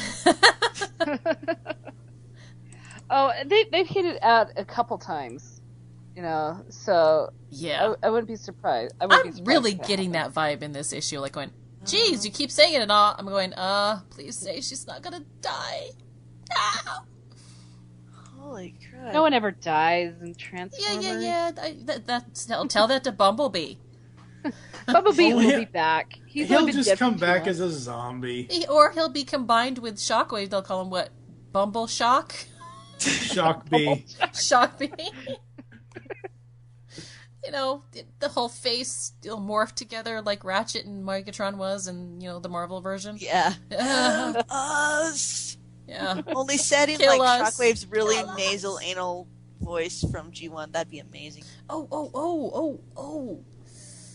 S6: Oh, they've hit it out a couple times. So
S4: yeah,
S6: I wouldn't be surprised.
S4: I'm really getting that vibe in this issue, like going, geez, you keep saying it and all. I'm going, please say she's not gonna die. No.
S5: Holy crap.
S6: No one ever dies in Transformers.
S4: Yeah. Tell that to Bumblebee.
S6: Bumblebee will be back.
S8: He'll just come back as a zombie.
S4: Or he'll be combined with Shockwave. They'll call him what? Bumble Shock?
S8: Shockbee.
S4: Shockbee. The whole face will morph together like Ratchet and Megatron was in, the Marvel version.
S5: Yeah. Us.
S4: Yeah.
S5: Only said in
S4: Kill
S5: like
S4: us.
S5: Shockwave's really
S4: Kill us.
S5: nasal anal voice from G1. That'd be amazing.
S4: Oh.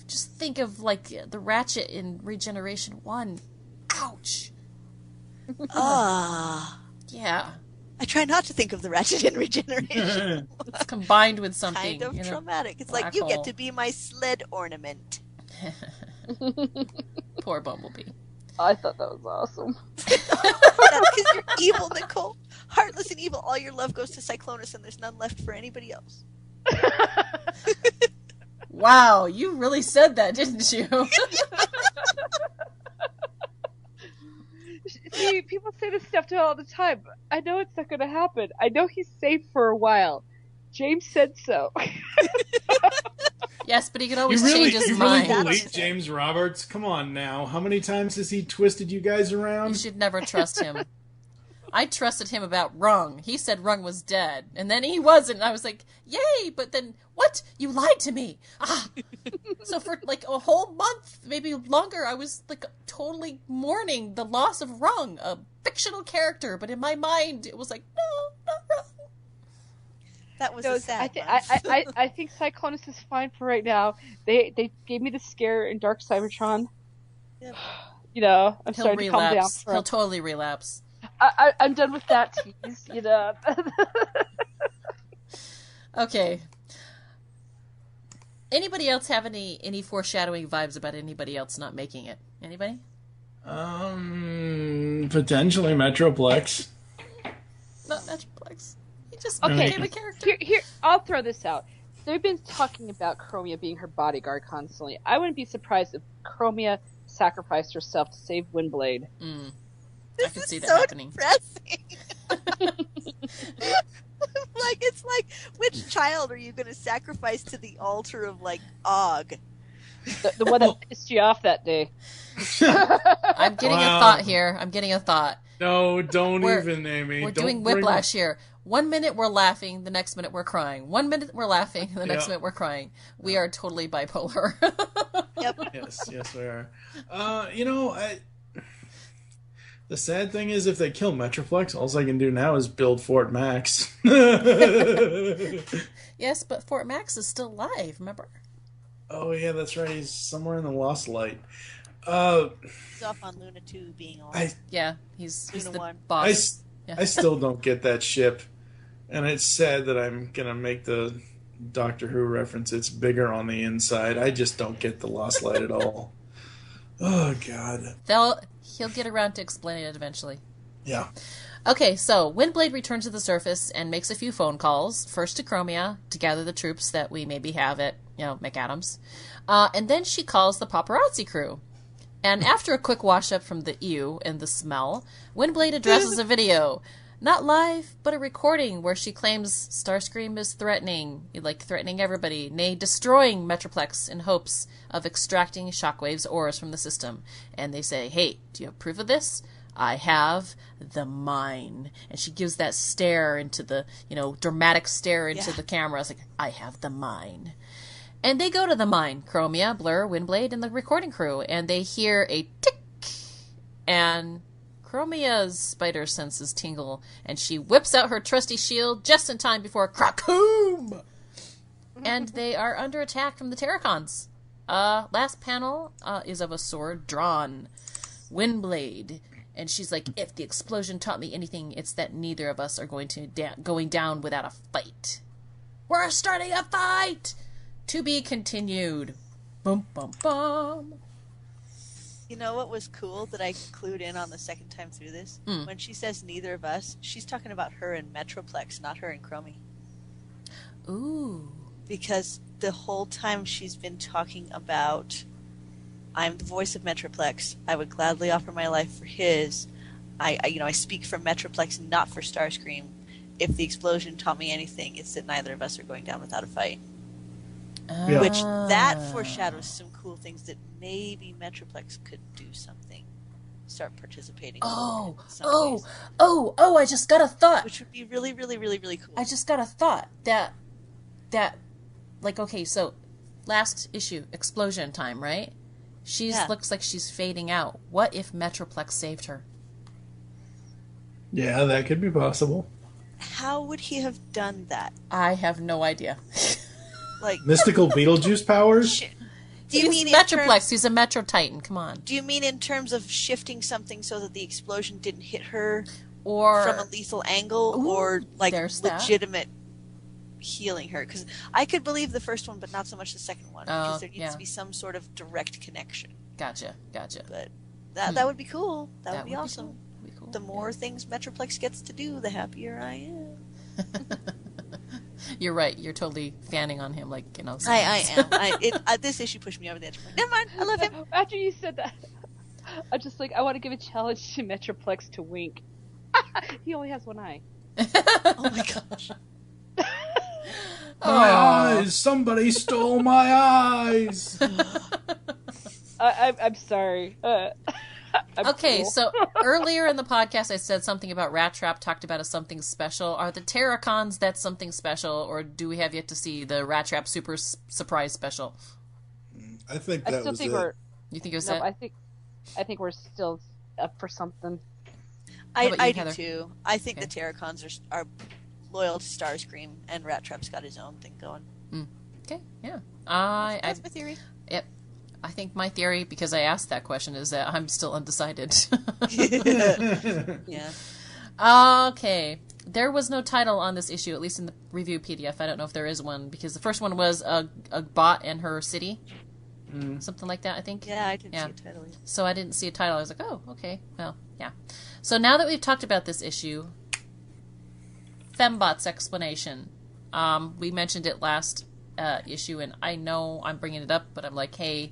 S4: Just think of like the Ratchet in Regeneration 1. Ouch. Yeah.
S5: I try not to think of the Ratchet in Regeneration.
S4: It's combined with something.
S5: Kind of traumatic. It's like,
S4: black
S5: you
S4: hole.
S5: get to be my sled ornament.
S4: Poor Bumblebee.
S6: I thought that was awesome.
S5: That's because you're evil, Nicole. Heartless and evil. All your love goes to Cyclonus and there's none left for anybody else.
S4: Wow, you really said that, didn't you?
S6: See, people say this stuff to her all the time. I know it's not going to happen. I know he's safe for a while. James said so.
S4: Yes, but he could always change his
S8: you
S4: mind.
S8: really believe James Roberts? Come on now. How many times has he twisted you guys around?
S4: You should never trust him. I trusted him about Rung. He said Rung was dead. And then he wasn't. And I was like, yay! But then, what? You lied to me! So for like a whole month, maybe longer, I was like totally mourning the loss of Rung, a fictional character. But in my mind, it was like, no, not Rung.
S5: That was a sad
S6: I think Cyclonus is fine for right now. They gave me the scare in Dark Cybertron.
S5: Yep.
S6: I'm starting to calm down.
S4: He'll totally relapse.
S6: I'm done with that tease,
S4: Okay. Anybody else have any foreshadowing vibes about anybody else not making it? Anybody?
S8: Potentially Metroplex.
S4: Not Metroplex. He just
S6: Okay,
S4: became a character.
S6: Here, I'll throw this out. They've been talking about Chromia being her bodyguard constantly. I wouldn't be surprised if Chromia sacrificed herself to save Windblade.
S4: I can see that happening.
S5: Depressing. It's like, which child are you going to sacrifice to the altar of, like, Og?
S6: The one that pissed you off that day.
S4: I'm getting a thought here.
S8: No, don't even, Amy.
S4: We're doing Whiplash here. 1 minute we're laughing, the next minute we're crying. 1 minute we're laughing, the next minute we're crying. We are totally bipolar.
S5: Yep.
S8: Yes, we are. The sad thing is, if they kill Metroplex, all I can do now is build Fort Max.
S4: Yes, but Fort Max is still alive, remember?
S8: Oh, yeah, that's right. He's somewhere in the Lost Light.
S5: He's off on Luna 2 being on.
S4: He's
S5: Luna
S4: the
S5: 1.
S4: boss.
S8: I still don't get that ship. And it's sad that I'm going to make the Doctor Who reference. It's bigger on the inside. I just don't get the Lost Light at all. Oh, God.
S4: He'll get around to explaining it eventually.
S8: Yeah.
S4: Okay, so Windblade returns to the surface and makes a few phone calls. First to Chromia to gather the troops that we maybe have at, McAdams. And then she calls the paparazzi crew. And after a quick wash up from the ew and the smell, Windblade addresses a video. Not live, but a recording where she claims Starscream is threatening everybody, nay, destroying Metroplex in hopes of extracting Shockwave's auras from the system. And they say, hey, do you have proof of this? I have the mine. And she gives that stare into the, dramatic stare into the camera. It's like, I have the mine. And they go to the mine, Chromia, Blur, Windblade, and the recording crew, and they hear a tick, and Chromia's spider senses tingle, and she whips out her trusty shield just in time before Krakoom! And they are under attack from the Terracons. Last panel is of a sword drawn. Windblade. And she's like, if the explosion taught me anything, it's that neither of us are going down without a fight. We're starting a fight! To be continued. Bum, bum, bum.
S5: You know what was cool that I clued in on the second time through this? When she says neither of us, she's talking about her in Metroplex, not her in Chromie.
S4: Ooh.
S5: Because the whole time she's been talking about, I'm the voice of Metroplex. I would gladly offer my life for his. I speak for Metroplex, not for Starscream. If the explosion taught me anything, it's that neither of us are going down without a fight.
S8: Yeah.
S5: Which that foreshadows some cool things that maybe Metroplex could do something, start participating. I
S4: just got a thought.
S5: Which would be really, really, really, really cool.
S4: I just got a thought that okay, so last issue, explosion time, right? Looks like she's fading out. What if Metroplex saved her?
S8: Yeah, that could be possible.
S5: How would he have done that?
S4: I have no idea.
S5: Like
S8: mystical Beetlejuice powers?
S5: Do you mean
S4: Metroplex? He's a Metro Titan. Come on.
S5: Do you mean in terms of shifting something so that the explosion didn't hit her,
S4: or
S5: from a lethal angle, or like legitimate healing her? Because I could believe the first one, but not so much the second one, because there needs to be some sort of direct connection.
S4: Gotcha.
S5: But that would be cool. That would be awesome. Cool. The more things Metroplex gets to do, the happier I am.
S4: You're right. You're totally fanning on him, like.
S5: I am. This issue pushed me over the edge. I'm like, never mind. I love him.
S6: After you said that, I'm just like, I want to give a challenge to Metroplex to wink. He only has one eye.
S5: Oh my gosh.
S8: My eyes! Somebody stole my eyes!
S6: I'm sorry.
S4: Okay,
S6: cool.
S4: So earlier in the podcast I said something about Rat Trap, talked about a something special. Are the Terracons that something special, or do we have yet to see the Rat Trap Super Surprise Special?
S9: I think that was it.
S4: You think it was that?
S6: I think we're still up for something.
S5: I do too. I think the Terracons are loyal to Starscream, and Rat Trap's got his own thing going.
S4: Okay, yeah.
S5: That's my theory.
S4: Yep. I think my theory, because I asked that question, is that I'm still undecided.
S5: Yeah.
S4: Okay. There was no title on this issue, at least in the review PDF. I don't know if there is one, because the first one was a bot and her city. Something like that, I think.
S5: Yeah, I didn't see a title yet.
S4: So I didn't see a title. I was like, oh, okay. Well, yeah. So now that we've talked about this issue, Fembot's explanation. We mentioned it last issue, and I know I'm bringing it up, but I'm like, hey,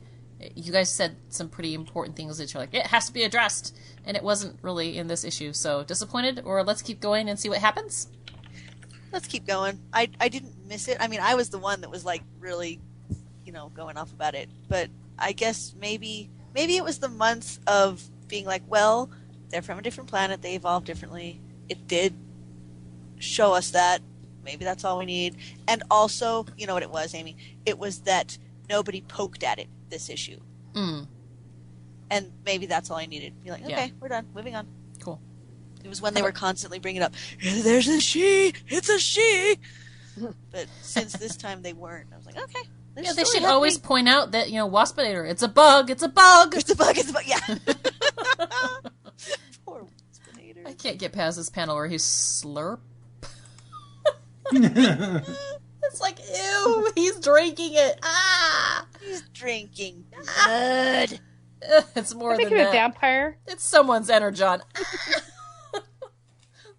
S4: you guys said some pretty important things that you're like, it has to be addressed, and it wasn't really in this issue. So disappointed, or let's keep going and see what happens?
S5: Let's keep going. I didn't miss it. I mean, I was the one that was like really, going off about it, but I guess maybe it was the month of being like, well, they're from a different planet, they evolved differently. It did show us that. Maybe that's all we need. And also, you know what it was, Amy? It was that nobody poked at it this issue. And maybe that's all I needed. Be like, okay, we're done. Moving on.
S4: Cool.
S5: It was when they were constantly bringing up, there's a she! It's a she! But since this time they weren't, I was like, okay.
S4: Yeah, they should always point out that, Waspinator, it's a bug, it's a bug!
S5: It's a bug, yeah. Poor Waspinator.
S4: I can't get past this panel where he's slurp. It's like, ew, he's drinking it. Ah!
S5: He's drinking blood.
S4: It's more
S6: than
S4: that.
S6: a vampire.
S4: It's someone's energon.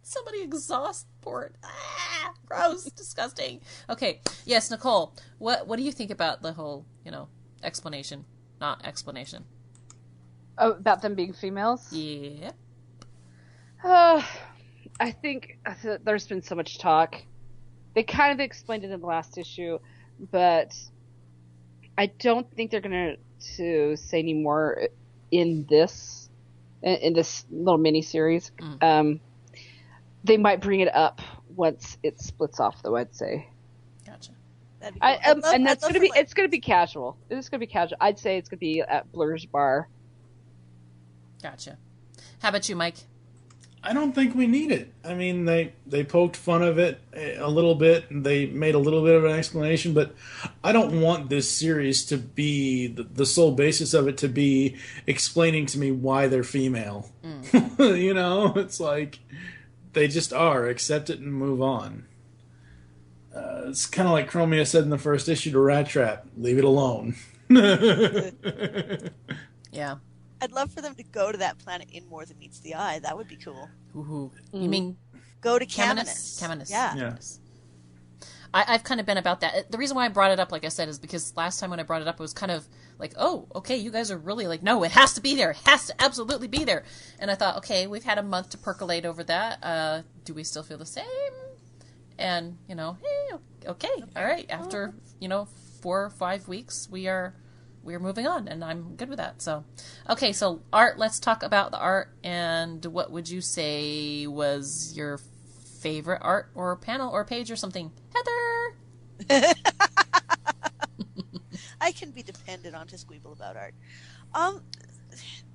S4: Somebody exhaust port. Ah, gross, disgusting. Okay, yes, Nicole, what do you think about the whole, explanation, not explanation?
S6: Oh, about them being females?
S4: Yeah.
S6: I think there's been so much talk. They kind of explained it in the last issue, but I don't think they're going to say any more in this little mini-series. They might bring it up once it splits off, though, I'd say.
S4: Gotcha.
S6: And that's going to be, it's going to be casual. It's going to be casual. I'd say it's going to be at Blur's Bar.
S4: Gotcha. How about you, Mike?
S8: I don't think we need it. I mean, they poked fun of it a little bit, and they made a little bit of an explanation, but I don't want this series to be, the sole basis of it to be explaining to me why they're female. You know, it's like, they just are. Accept it and move on. It's kind of like Chromia said in the first issue to Rat Trap, leave it alone.
S4: Yeah.
S5: I'd love for them to go to that planet in More Than Meets the Eye. That would be cool.
S4: Ooh. You mean
S5: go to
S4: Caminus?
S5: Yeah.
S4: Caminus. I've kind of been about that. The reason why I brought it up, like I said, is because last time when I brought it up, it was kind of like, oh, okay, you guys are really like, no, it has to be there. It has to absolutely be there. And I thought, okay, we've had a month to percolate over that. Do we still feel the same? And, you know, hey, okay, all right. After, 4 or 5 weeks, we're moving on, and I'm good with that. So, okay, so art, let's talk about the art, and what would you say was your favorite art or panel or page or something? Heather!
S5: I can be dependent on to squeeble about art.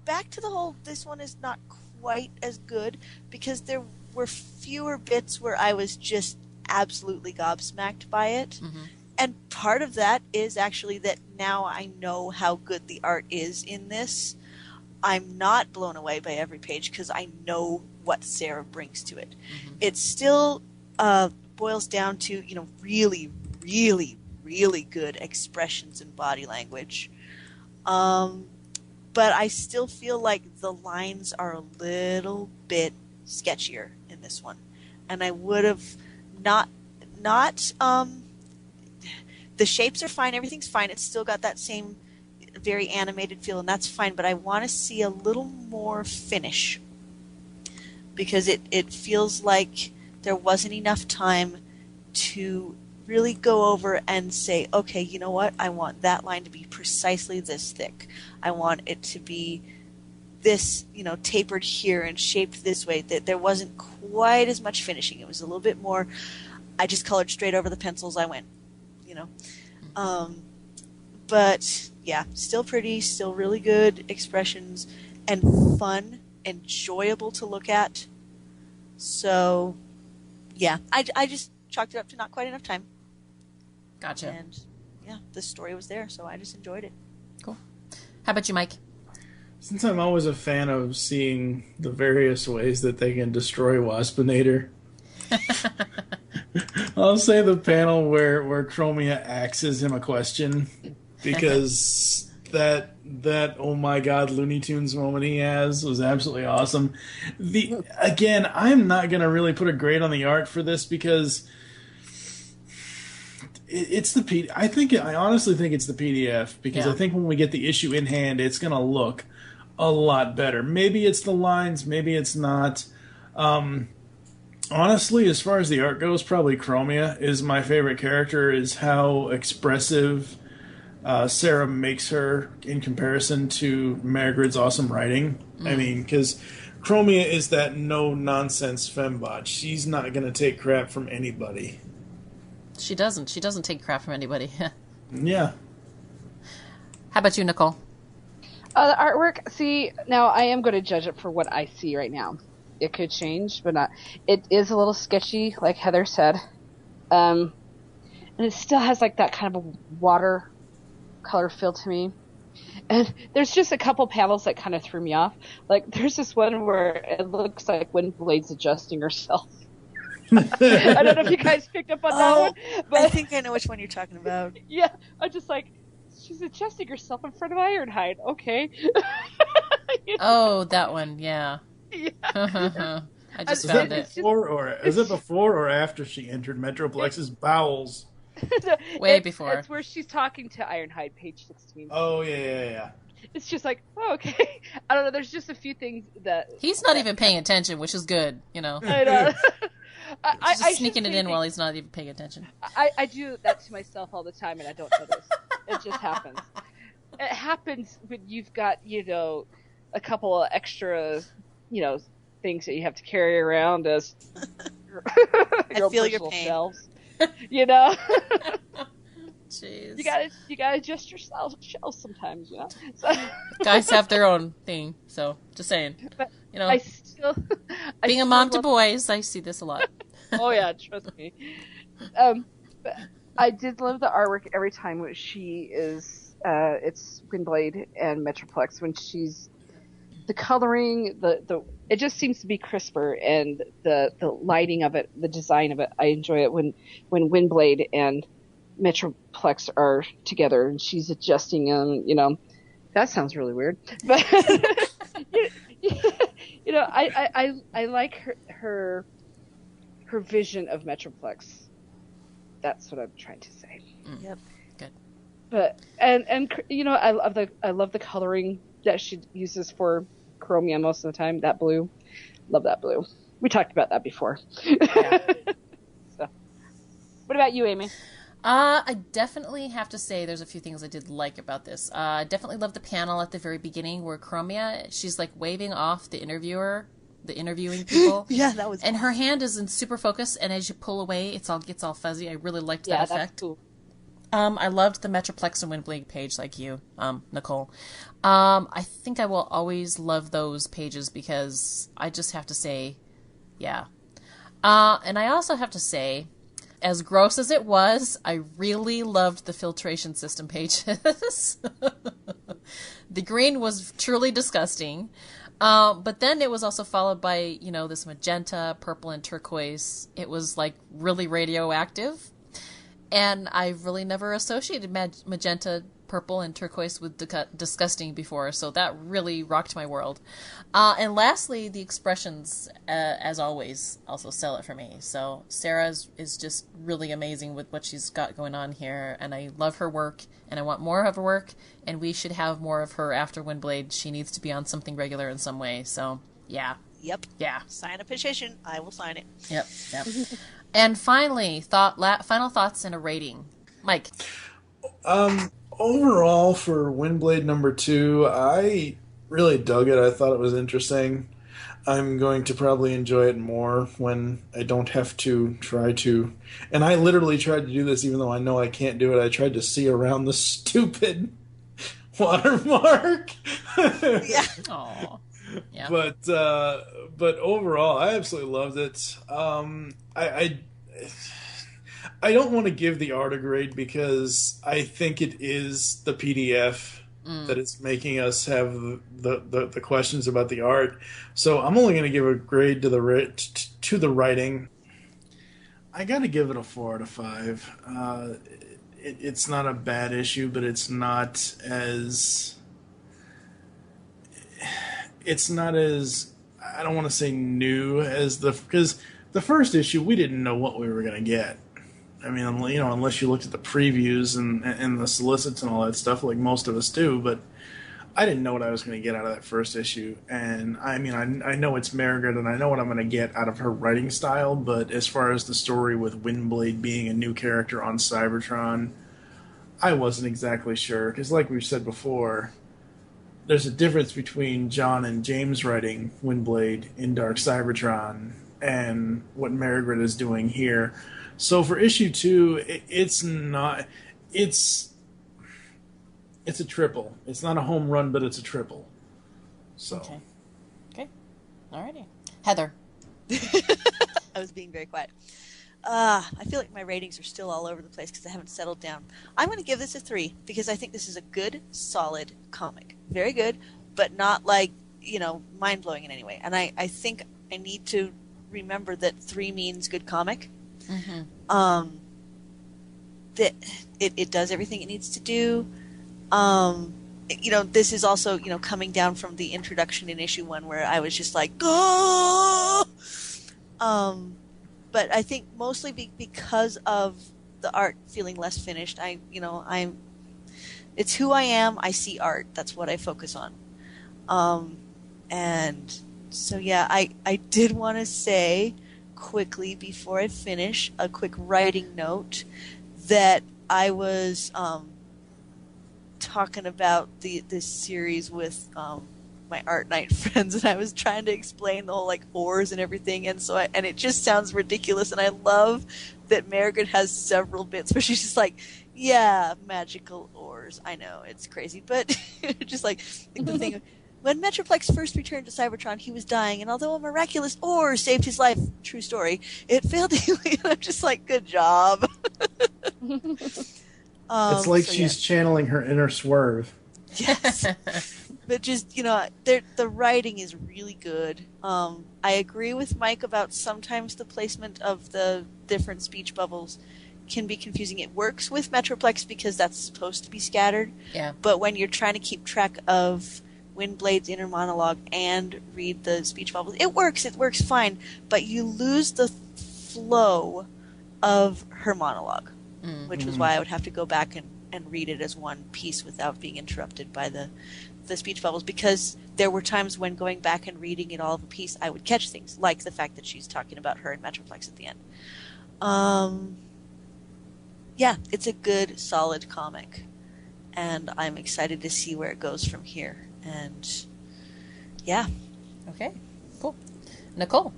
S5: Back to the whole, this one is not quite as good, because there were fewer bits where I was just absolutely gobsmacked by it. Mm-hmm. And part of that is actually that now I know how good the art is in this. I'm not blown away by every page because I know what Sarah brings to it. Mm-hmm. It still boils down to, really, really, really good expressions and body language. But I still feel like the lines are a little bit sketchier in this one. And I would have not the shapes are fine, everything's fine. It's still got that same very animated feel, and that's fine, but I want to see a little more finish. Because it feels like there wasn't enough time to really go over and say, okay, you know what? I want that line to be precisely this thick. I want it to be this, tapered here and shaped this way. That there wasn't quite as much finishing. It was a little bit more, I just colored straight over the pencils, I went. But yeah, still pretty, still really good expressions, and fun, enjoyable to look at. So yeah, I just chalked it up to not quite enough time.
S4: Gotcha.
S5: And yeah, the story was there, so I just enjoyed it.
S4: Cool. How about you, Mike?
S8: Since I'm always a fan of seeing the various ways that they can destroy Waspinator, I'll say the panel where Chromia axes him a question, because that oh my god Looney Tunes moment he has was absolutely awesome. Again, I'm not gonna really put a grade on the art for this because it's the I honestly think it's the PDF, because I think when we get the issue in hand, it's gonna look a lot better. Maybe it's the lines, maybe it's not. Honestly, as far as the art goes, probably Chromia is my favorite character, is how expressive Sarah makes her in comparison to Margaret's awesome writing. I mean, because Chromia is that no-nonsense fembot. She's not going to take crap from anybody.
S4: She doesn't. She doesn't take crap from anybody.
S8: Yeah.
S4: How about you, Nicole?
S6: The artwork, see, now I am going to judge it for what I see right now. It could change, but not. It is a little sketchy, like Heather said. And it still has like that kind of a water color feel to me. And there's just a couple panels that kind of threw me off. Like there's this one where it looks like Windblade's adjusting herself. I don't know if you guys picked up on that one. But
S5: I think I know which one you're talking about.
S6: Yeah, I'm just like, she's adjusting herself in front of Ironhide. Okay.
S4: Oh, that one, yeah.
S6: Yeah.
S4: I just found it.
S8: Is it before or after she entered Metroplex's bowels?
S4: Way before.
S6: It's where she's talking to Ironhide, page 16.
S8: Oh, yeah.
S6: it's just like, oh, okay. I don't know. There's just a few things that
S4: he's not even paying attention, which is good, you know.
S6: I know.
S4: Just sneaking it in while he's not even paying attention.
S6: I do that to myself all the time, and I don't notice. It just happens. It happens when you've got, you know, a couple of extra, you know, things that you have to carry around as your
S5: feel your
S6: personal
S5: pain.
S6: shelves. You know.
S4: Jeez.
S6: You gotta adjust your shelves sometimes, you know. So,
S4: guys have their own thing, so just saying.
S6: but
S4: You know,
S6: being
S4: a mom to boys, I see this a lot.
S6: Oh yeah, trust me. But I did love the artwork every time when she is. It's Windblade and Metroplex when she's the coloring, it just seems to be crisper, and the lighting of it, the design of it. I enjoy it when Windblade and Metroplex are together and she's adjusting them. You know, that sounds really weird, but you know, I like her vision of Metroplex. That's what I'm trying to say.
S4: Yep. Good.
S6: But and you know, I love the coloring that she uses for Chromia most of the time. That blue, love that blue. We talked about that before.
S4: Yeah.
S6: So, what about you, Amy?
S4: I definitely have to say there's a few things I did like about this. I definitely love the panel at the very beginning where Chromia, she's like waving off the interviewing people.
S5: Yeah, that was.
S4: And her hand is in super focus, and as you pull away, gets all fuzzy. I really liked that effect.
S6: That's cool.
S4: I loved the Metroplex and Windblade page, like you, Nicole. I think I will always love those pages because I just have to say, yeah. And I also have to say, as gross as it was, I really loved the filtration system pages. The green was truly disgusting. But then it was also followed by, you know, this magenta, purple, and turquoise. It was like really radioactive. And I've really never associated magenta, purple, and turquoise with disgusting before, so that really rocked my world. And lastly, the expressions, as always, also sell it for me. So Sarah is just really amazing with what she's got going on here, and I love her work, and I want more of her work, and we should have more of her after Windblade. She needs to be on something regular in some way, so yeah.
S5: Yep.
S4: Yeah.
S5: Sign a petition. I will sign it.
S4: Yep. And finally, final thoughts and a rating. Mike.
S8: Overall, for Windblade number 2, I really dug it. I thought it was interesting. I'm going to probably enjoy it more when I don't have to try to. And I literally tried to do this even though I know I can't do it. I tried to see around the stupid watermark.
S5: Yeah.
S4: Aww. Yeah.
S8: But overall, I absolutely loved it. I don't want to give the art a grade because I think it is the PDF that is making us have the questions about the art. So I'm only going to give a grade to the writing. I got to give it a 4 out of 5. It's not a bad issue, but it's not as I don't want to say new as because the first issue we didn't know what we were going to get. I mean, you know, unless you looked at the previews and the solicits and all that stuff, like most of us do. But I didn't know what I was going to get out of that first issue. And I mean, I know it's Margaret, and I know what I'm going to get out of her writing style. But as far as the story with Windblade being a new character on Cybertron, I wasn't exactly sure. Because like we've said before, there's a difference between John and James writing Windblade in Dark Cybertron and what Margaret is doing here. So for issue 2, it's a triple. It's not a home run, but it's a triple. So.
S4: Okay. Alrighty. Heather.
S5: I was being very quiet. I feel like my ratings are still all over the place because I haven't settled down. I'm going to give this a 3 because I think this is a good, solid comic. Very good, but not like, you know, mind-blowing in any way. And I think I need to remember that 3 means good comic. Mm-hmm. That it does everything it needs to do. You know, this is also, you know, coming down from the introduction in issue 1 where I was just like, oh! But I think mostly because of the art feeling less finished, I'm it's who I am. I see art. That's what I focus on. And so, yeah, I did want to say quickly before I finish a quick writing note that I was talking about this series with my art night friends, and I was trying to explain the whole like ores and everything, and so and it just sounds ridiculous, and I love that Margaret has several bits where she's just like, yeah, magical ores. I know, it's crazy, but just like the thing. When Metroplex first returned to Cybertron, he was dying, and although a miraculous ore saved his life, true story, it failed to. I'm just like, good job.
S10: It's like she's channeling her inner Swerve.
S5: Yes. But just, the writing is really good. I agree with Mike about sometimes the placement of the different speech bubbles can be confusing. It works with Metroplex because that's supposed to be scattered.
S4: Yeah.
S5: But when you're trying to keep track of Windblade's inner monologue and read the speech bubbles, it works fine, but you lose the flow of her monologue, which was why I would have to go back and read it as one piece without being interrupted by the speech bubbles, because there were times when going back and reading it all of a piece, I would catch things, like the fact that she's talking about her and Metroplex at the end. Yeah, it's a good, solid comic, and I'm excited to see where it goes from here. And yeah.
S4: Okay, cool. Nicole?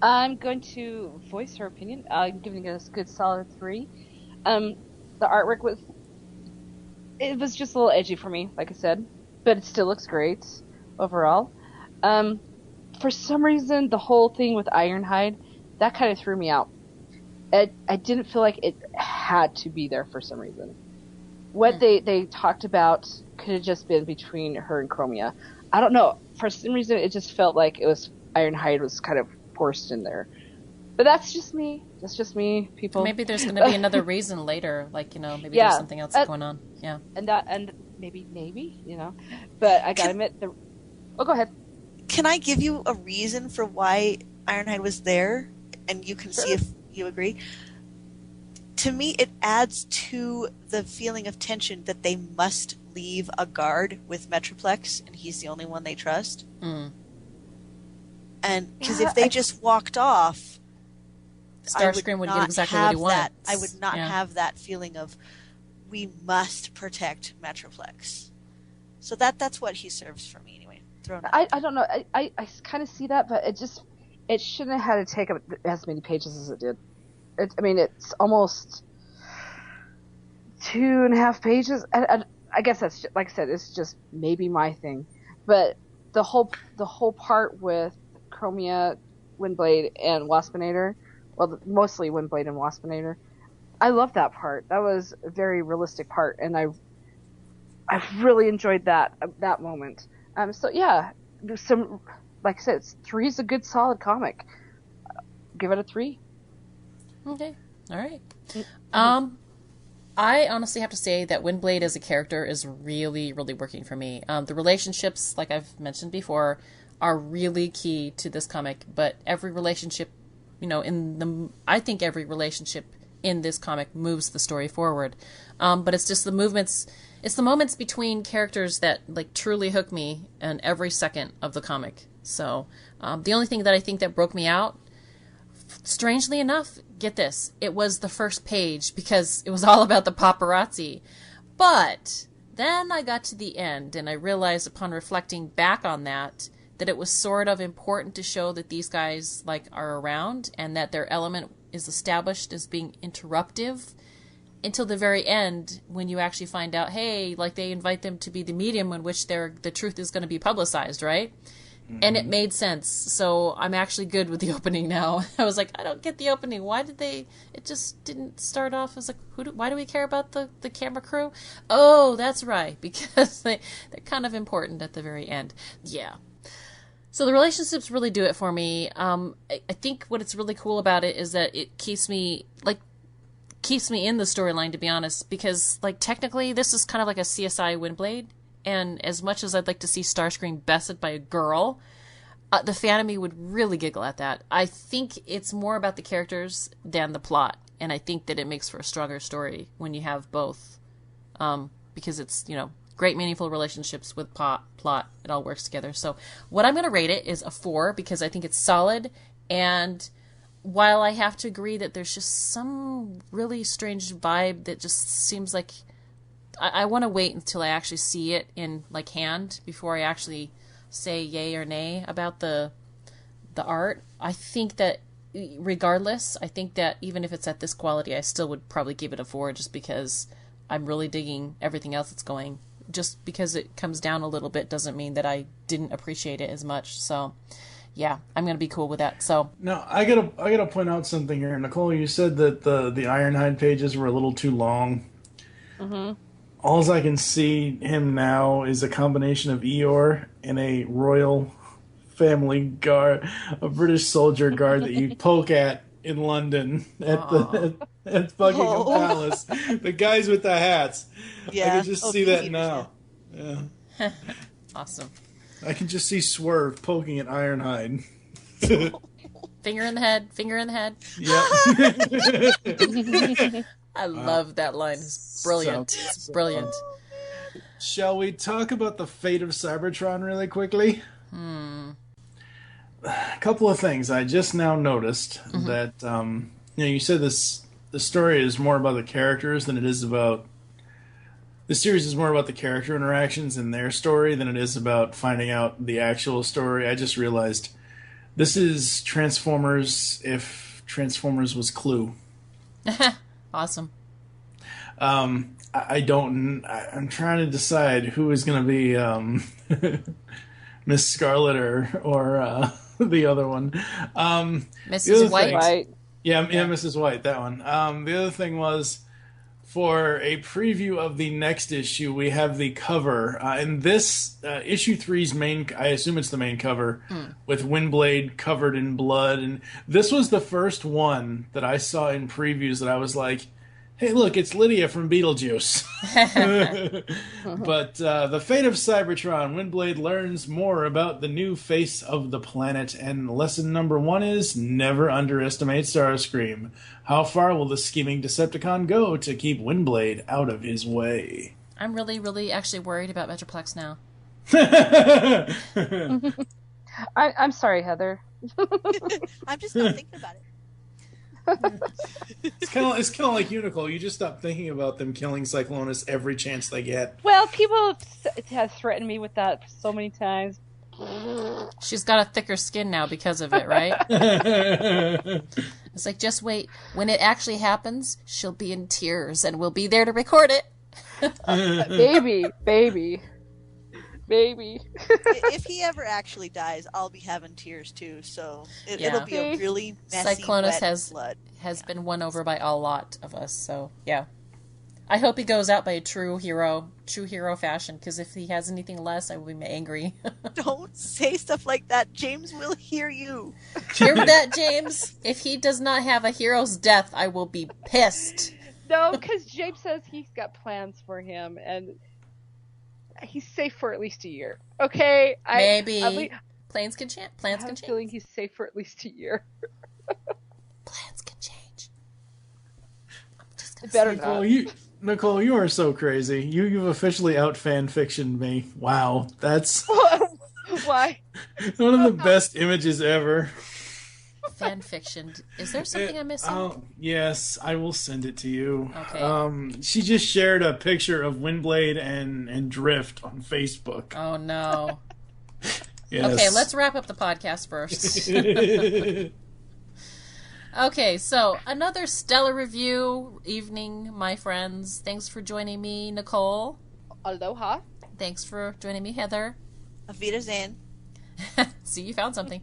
S6: I'm going to voice her opinion. I'm giving it a good solid 3. The artwork was just a little edgy for me, like I said, but it still looks great overall. For some reason, the whole thing with Ironhide, that kind of threw me out. I didn't feel like it had to be there for some reason. What they talked about could have just been between her and Chromia. I don't know. For some reason, it just felt like it was Ironhide was kind of forced in there. But that's just me. That's just me, people.
S4: Maybe there's going to be another reason later. Like, maybe there's something else going on. Yeah.
S6: And maybe, But I gotta admit, go ahead.
S5: Can I give you a reason for why Ironhide was there? And you can see if you agree. To me, it adds to the feeling of tension that they must leave a guard with Metroplex, and he's the only one they trust. And because if they just walked off,
S4: Starscream would get exactly what he wanted.
S5: I would not have that feeling of, we must protect Metroplex. So that's what he serves for me anyway.
S6: I don't know. I kind of see that, but it shouldn't have had to take up as many pages as it did. It's almost 2.5 pages. I guess that's just, like I said, it's just maybe my thing. But the whole part with Chromia, Windblade, and Waspinator, well, mostly Windblade and Waspinator, I love that part. That was a very realistic part, and I really enjoyed that moment. So yeah, like I said, 3 is a good solid comic. Give it a 3.
S4: Okay. All right. I honestly have to say that Windblade as a character is really, really working for me. The relationships, like I've mentioned before, are really key to this comic, but every relationship, I think every relationship in this comic moves the story forward. But it's just the moments between characters that like truly hook me in every second of the comic. So, the only thing that I think that broke me out, strangely enough, get this, it was the first page because it was all about the paparazzi. But then I got to the end and I realized upon reflecting back on that it was sort of important to show that these guys are around and that their element is established as being interruptive until the very end when you actually find out, hey, they invite them to be the medium in which the truth is going to be publicized, right? And it made sense. So I'm actually good with the opening now. I was like, I don't get the opening. Why did it just didn't start off as why do we care about the camera crew? Oh, that's right. Because they're kind of important at the very end. Yeah. So the relationships really do it for me. I think what it's really cool about it is that it keeps me in the storyline, to be honest, because technically this is kind of like a CSI Windblade. And as much as I'd like to see Starscream bested by a girl, the fan of me would really giggle at that. I think it's more about the characters than the plot. And I think that it makes for a stronger story when you have both because it's, great meaningful relationships with plot. It all works together. So what I'm going to rate it is a 4 because I think it's solid. And while I have to agree that there's just some really strange vibe that just seems like I want to wait until I actually see it in hand before I actually say yay or nay about the art. I think that regardless, I think that even if it's at this quality, I still would probably give it a 4 just because I'm really digging everything else that's going. Just because it comes down a little bit doesn't mean that I didn't appreciate it as much. So, yeah, I'm gonna be cool with that. So
S10: now I gotta point out something here, Nicole. You said that the Ironhide pages were a little too long.
S6: Mm-hmm.
S10: All I can see him now is a combination of Eeyore and a royal family guard, a British soldier guard that you poke at in London at Buckingham Palace. The guys with the hats.
S5: Yeah.
S10: I can just see that now. Yeah.
S4: Awesome.
S10: I can just see Swerve poking at Ironhide.
S4: Finger in the head.
S10: Yep.
S4: I love that line. It's brilliant. It's brilliant.
S10: Shall we talk about the fate of Cybertron really quickly? A couple of things. I just now noticed that you said the story is more about the characters than it is about. The series is more about the character interactions and their story than it is about finding out the actual story. I just realized this is Transformers if Transformers was Clue.
S4: Awesome.
S10: I'm trying to decide who is going to be Miss Scarlet or the other one.
S4: Mrs. White.
S10: Yeah, Mrs. White, that one. The other thing was, for a preview of the next issue, we have the cover. And this, issue 3's main, I assume it's the main cover, with Windblade covered in blood. And this was the first one that I saw in previews that I was like, hey, look, it's Lydia from Beetlejuice. But the fate of Cybertron, Windblade learns more about the new face of the planet, and lesson number 1 is never underestimate Starscream. How far will the scheming Decepticon go to keep Windblade out of his way?
S4: I'm really, really actually worried about Metroplex now.
S6: I'm sorry, Heather.
S5: I'm just not thinking about it.
S10: It's kind of like you, Nicole. You just stop thinking about them killing Cyclonus every chance they get.
S6: Well, people have threatened me with that so many times.
S4: She's got a thicker skin now because of it, right? It's like, just wait. When it actually happens, she'll be in tears, and we'll be there to record it.
S6: Baby.
S5: If he ever actually dies, I'll be having tears too. So it'll be a really messy,
S4: Cyclonus
S5: wet blood.
S4: has been won over by a lot of us. So yeah, I hope he goes out by a true hero fashion. Because if he has anything less, I will be angry.
S5: Don't say stuff like that. James will hear you.
S4: Hear that, James? If he does not have a hero's death, I will be pissed.
S6: No, because James says he's got plans for him and. He's safe for at least a year. Okay?
S4: Maybe. Plans can change.
S6: I have a feeling he's safe for at least a year.
S4: Plans can change. I'm just gonna
S6: better not.
S10: Nicole, you are so crazy. You've officially out fan fictioned me. Wow. That's
S6: why?
S10: One of the best images ever.
S4: Fan fiction. Is there something I'm missing?
S10: Yes, I will send it to you.
S4: Okay.
S10: She just shared a picture of Windblade and Drift on Facebook.
S4: Oh no.
S10: Yes.
S4: Okay, let's wrap up the podcast first. Okay, so another stellar review evening, my friends. Thanks for joining me, Nicole.
S6: Aloha.
S4: Thanks for joining me, Heather.
S5: Auf Wiedersehen.
S4: See, you found something.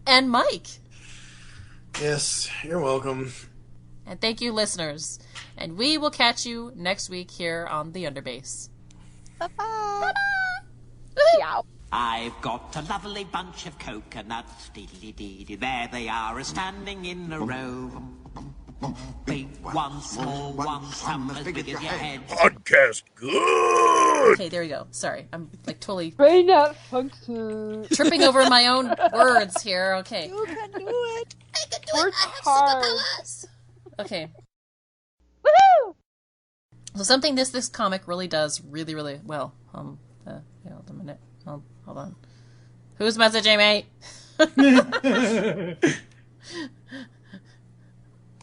S4: And Mike.
S10: Yes, you're welcome.
S4: And thank you, listeners. And we will catch you next week here on the Underbase.
S5: Bye-bye.
S4: Bye-bye.
S6: Ciao.
S11: I've got a lovely bunch of coconuts, dee-dee-dee-dee, there they are, a-standing in a row. Big one, small one, some as big as your head.
S7: Podcast good!
S4: Okay, there we go. Sorry, I'm like totally
S6: Brain not function.
S4: tripping over my own words here. Okay.
S5: You can do it.
S4: I can do
S6: Work
S4: it. I have
S6: hard.
S4: superpowers. Okay.
S6: Woohoo!
S4: So something this comic really does really, really well. Hold a minute. Hold on. Who's messaging me?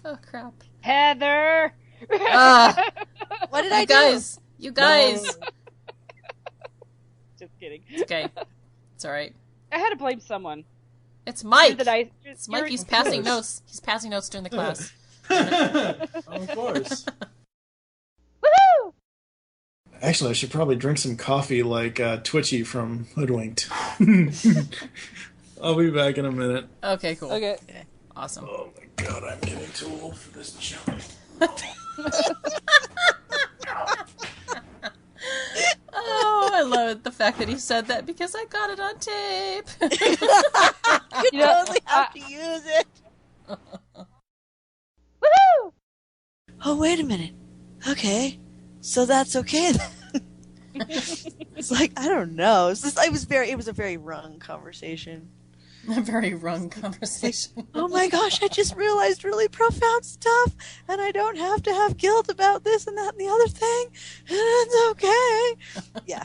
S4: Oh, crap.
S6: Heather!
S5: What did I do?
S4: You guys!
S6: No. Just kidding.
S4: It's okay. It's alright.
S6: I had to blame someone.
S4: It's Mike!
S6: It's
S4: Mike, he's passing notes. He's passing notes during the class.
S10: Of course.
S6: Woohoo!
S10: Actually, I should probably drink some coffee like Twitchy from Hoodwinked. I'll be back in a minute.
S4: Okay, cool.
S6: Okay.
S4: Awesome.
S10: Oh my god, I'm getting too old for this junk.
S4: Oh, I love the fact that he said that because I got it on tape.
S5: You totally have to use it.
S6: Woohoo!
S5: Oh, wait a minute. Okay. So that's okay then. It's like, I don't know. It was a very wrong conversation.
S4: A very wrong conversation.
S5: Like, oh my gosh, I just realized really profound stuff, and I don't have to have guilt about this and that and the other thing, and it's okay. Yeah.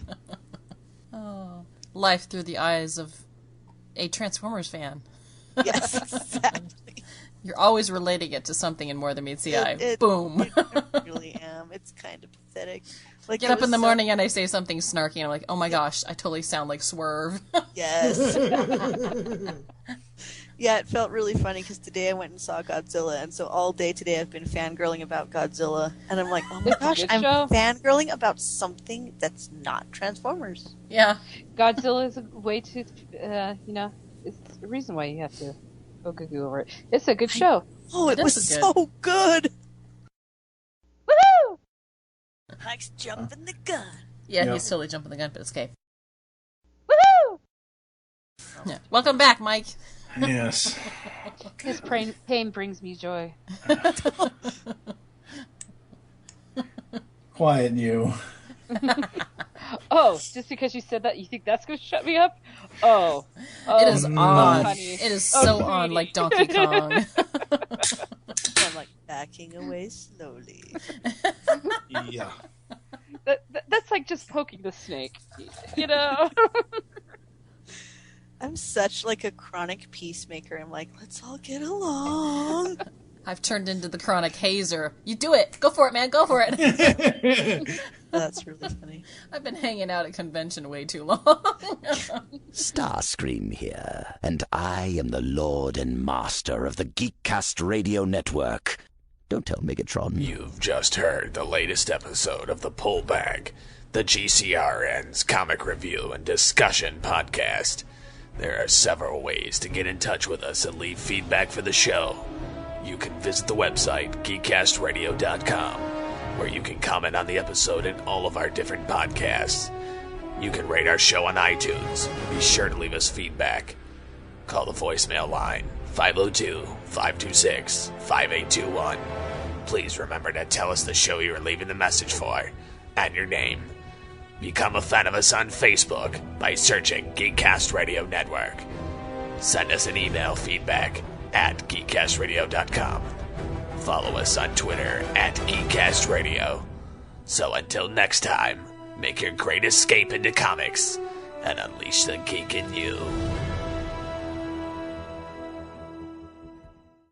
S4: Oh, life through the eyes of a Transformers fan.
S5: Yes, exactly.
S4: You're always relating it to something in More Than Meets the Eye. Boom.
S5: I really am. It's kind of pathetic. Like,
S4: Get up in the morning and I say something snarky and I'm like, oh my gosh, I totally sound like Swerve.
S5: Yes. Yeah, it felt really funny because today I went and saw Godzilla, and so all day today I've been fangirling about Godzilla, and I'm like, oh my gosh, I'm fangirling about something that's not Transformers.
S4: Yeah.
S6: Godzilla is a way to, it's a reason why you have to go over it. It's a good show.
S5: Oh, it was so good.
S6: Woohoo!
S5: Mike's jumping the gun.
S4: Yeah, he's totally jumping the gun, but it's okay.
S6: Woohoo!
S4: Yeah. Welcome back, Mike.
S10: Yes.
S6: His pain brings me joy.
S10: Quiet you.
S6: Oh, just because you said that, you think that's going to shut me up? Oh.
S4: It is on.
S6: Honey.
S4: It is so on like Donkey Kong.
S5: I'm like backing away slowly.
S10: Yeah.
S6: That's like just poking the snake, you know?
S5: I'm such like a chronic peacemaker. I'm like, let's all get along.
S4: I've turned into the chronic hazer. You do it. Go for it, man. Go for it.
S5: That's really funny.
S4: I've been hanging out at convention way too long.
S12: Starscream here, and I am the Lord and Master of the Geekcast Radio Network. Don't tell Megatron.
S7: You've just heard the latest episode of The Pullback, the GCRN's comic review and discussion podcast. There are several ways to get in touch with us and leave feedback for the show. You can visit the website, geekcastradio.com, where you can comment on the episode and all of our different podcasts. You can rate our show on iTunes. Be sure to leave us feedback. Call the voicemail line, 502-526-5821. Please remember to tell us the show you are leaving the message for, and your name. Become a fan of us on Facebook by searching Geekcast Radio Network. Send us an email feedback at geekcastradio.com. Follow us on Twitter at GeekCastRadio. So until next time, make your great escape into comics and unleash the geek in you.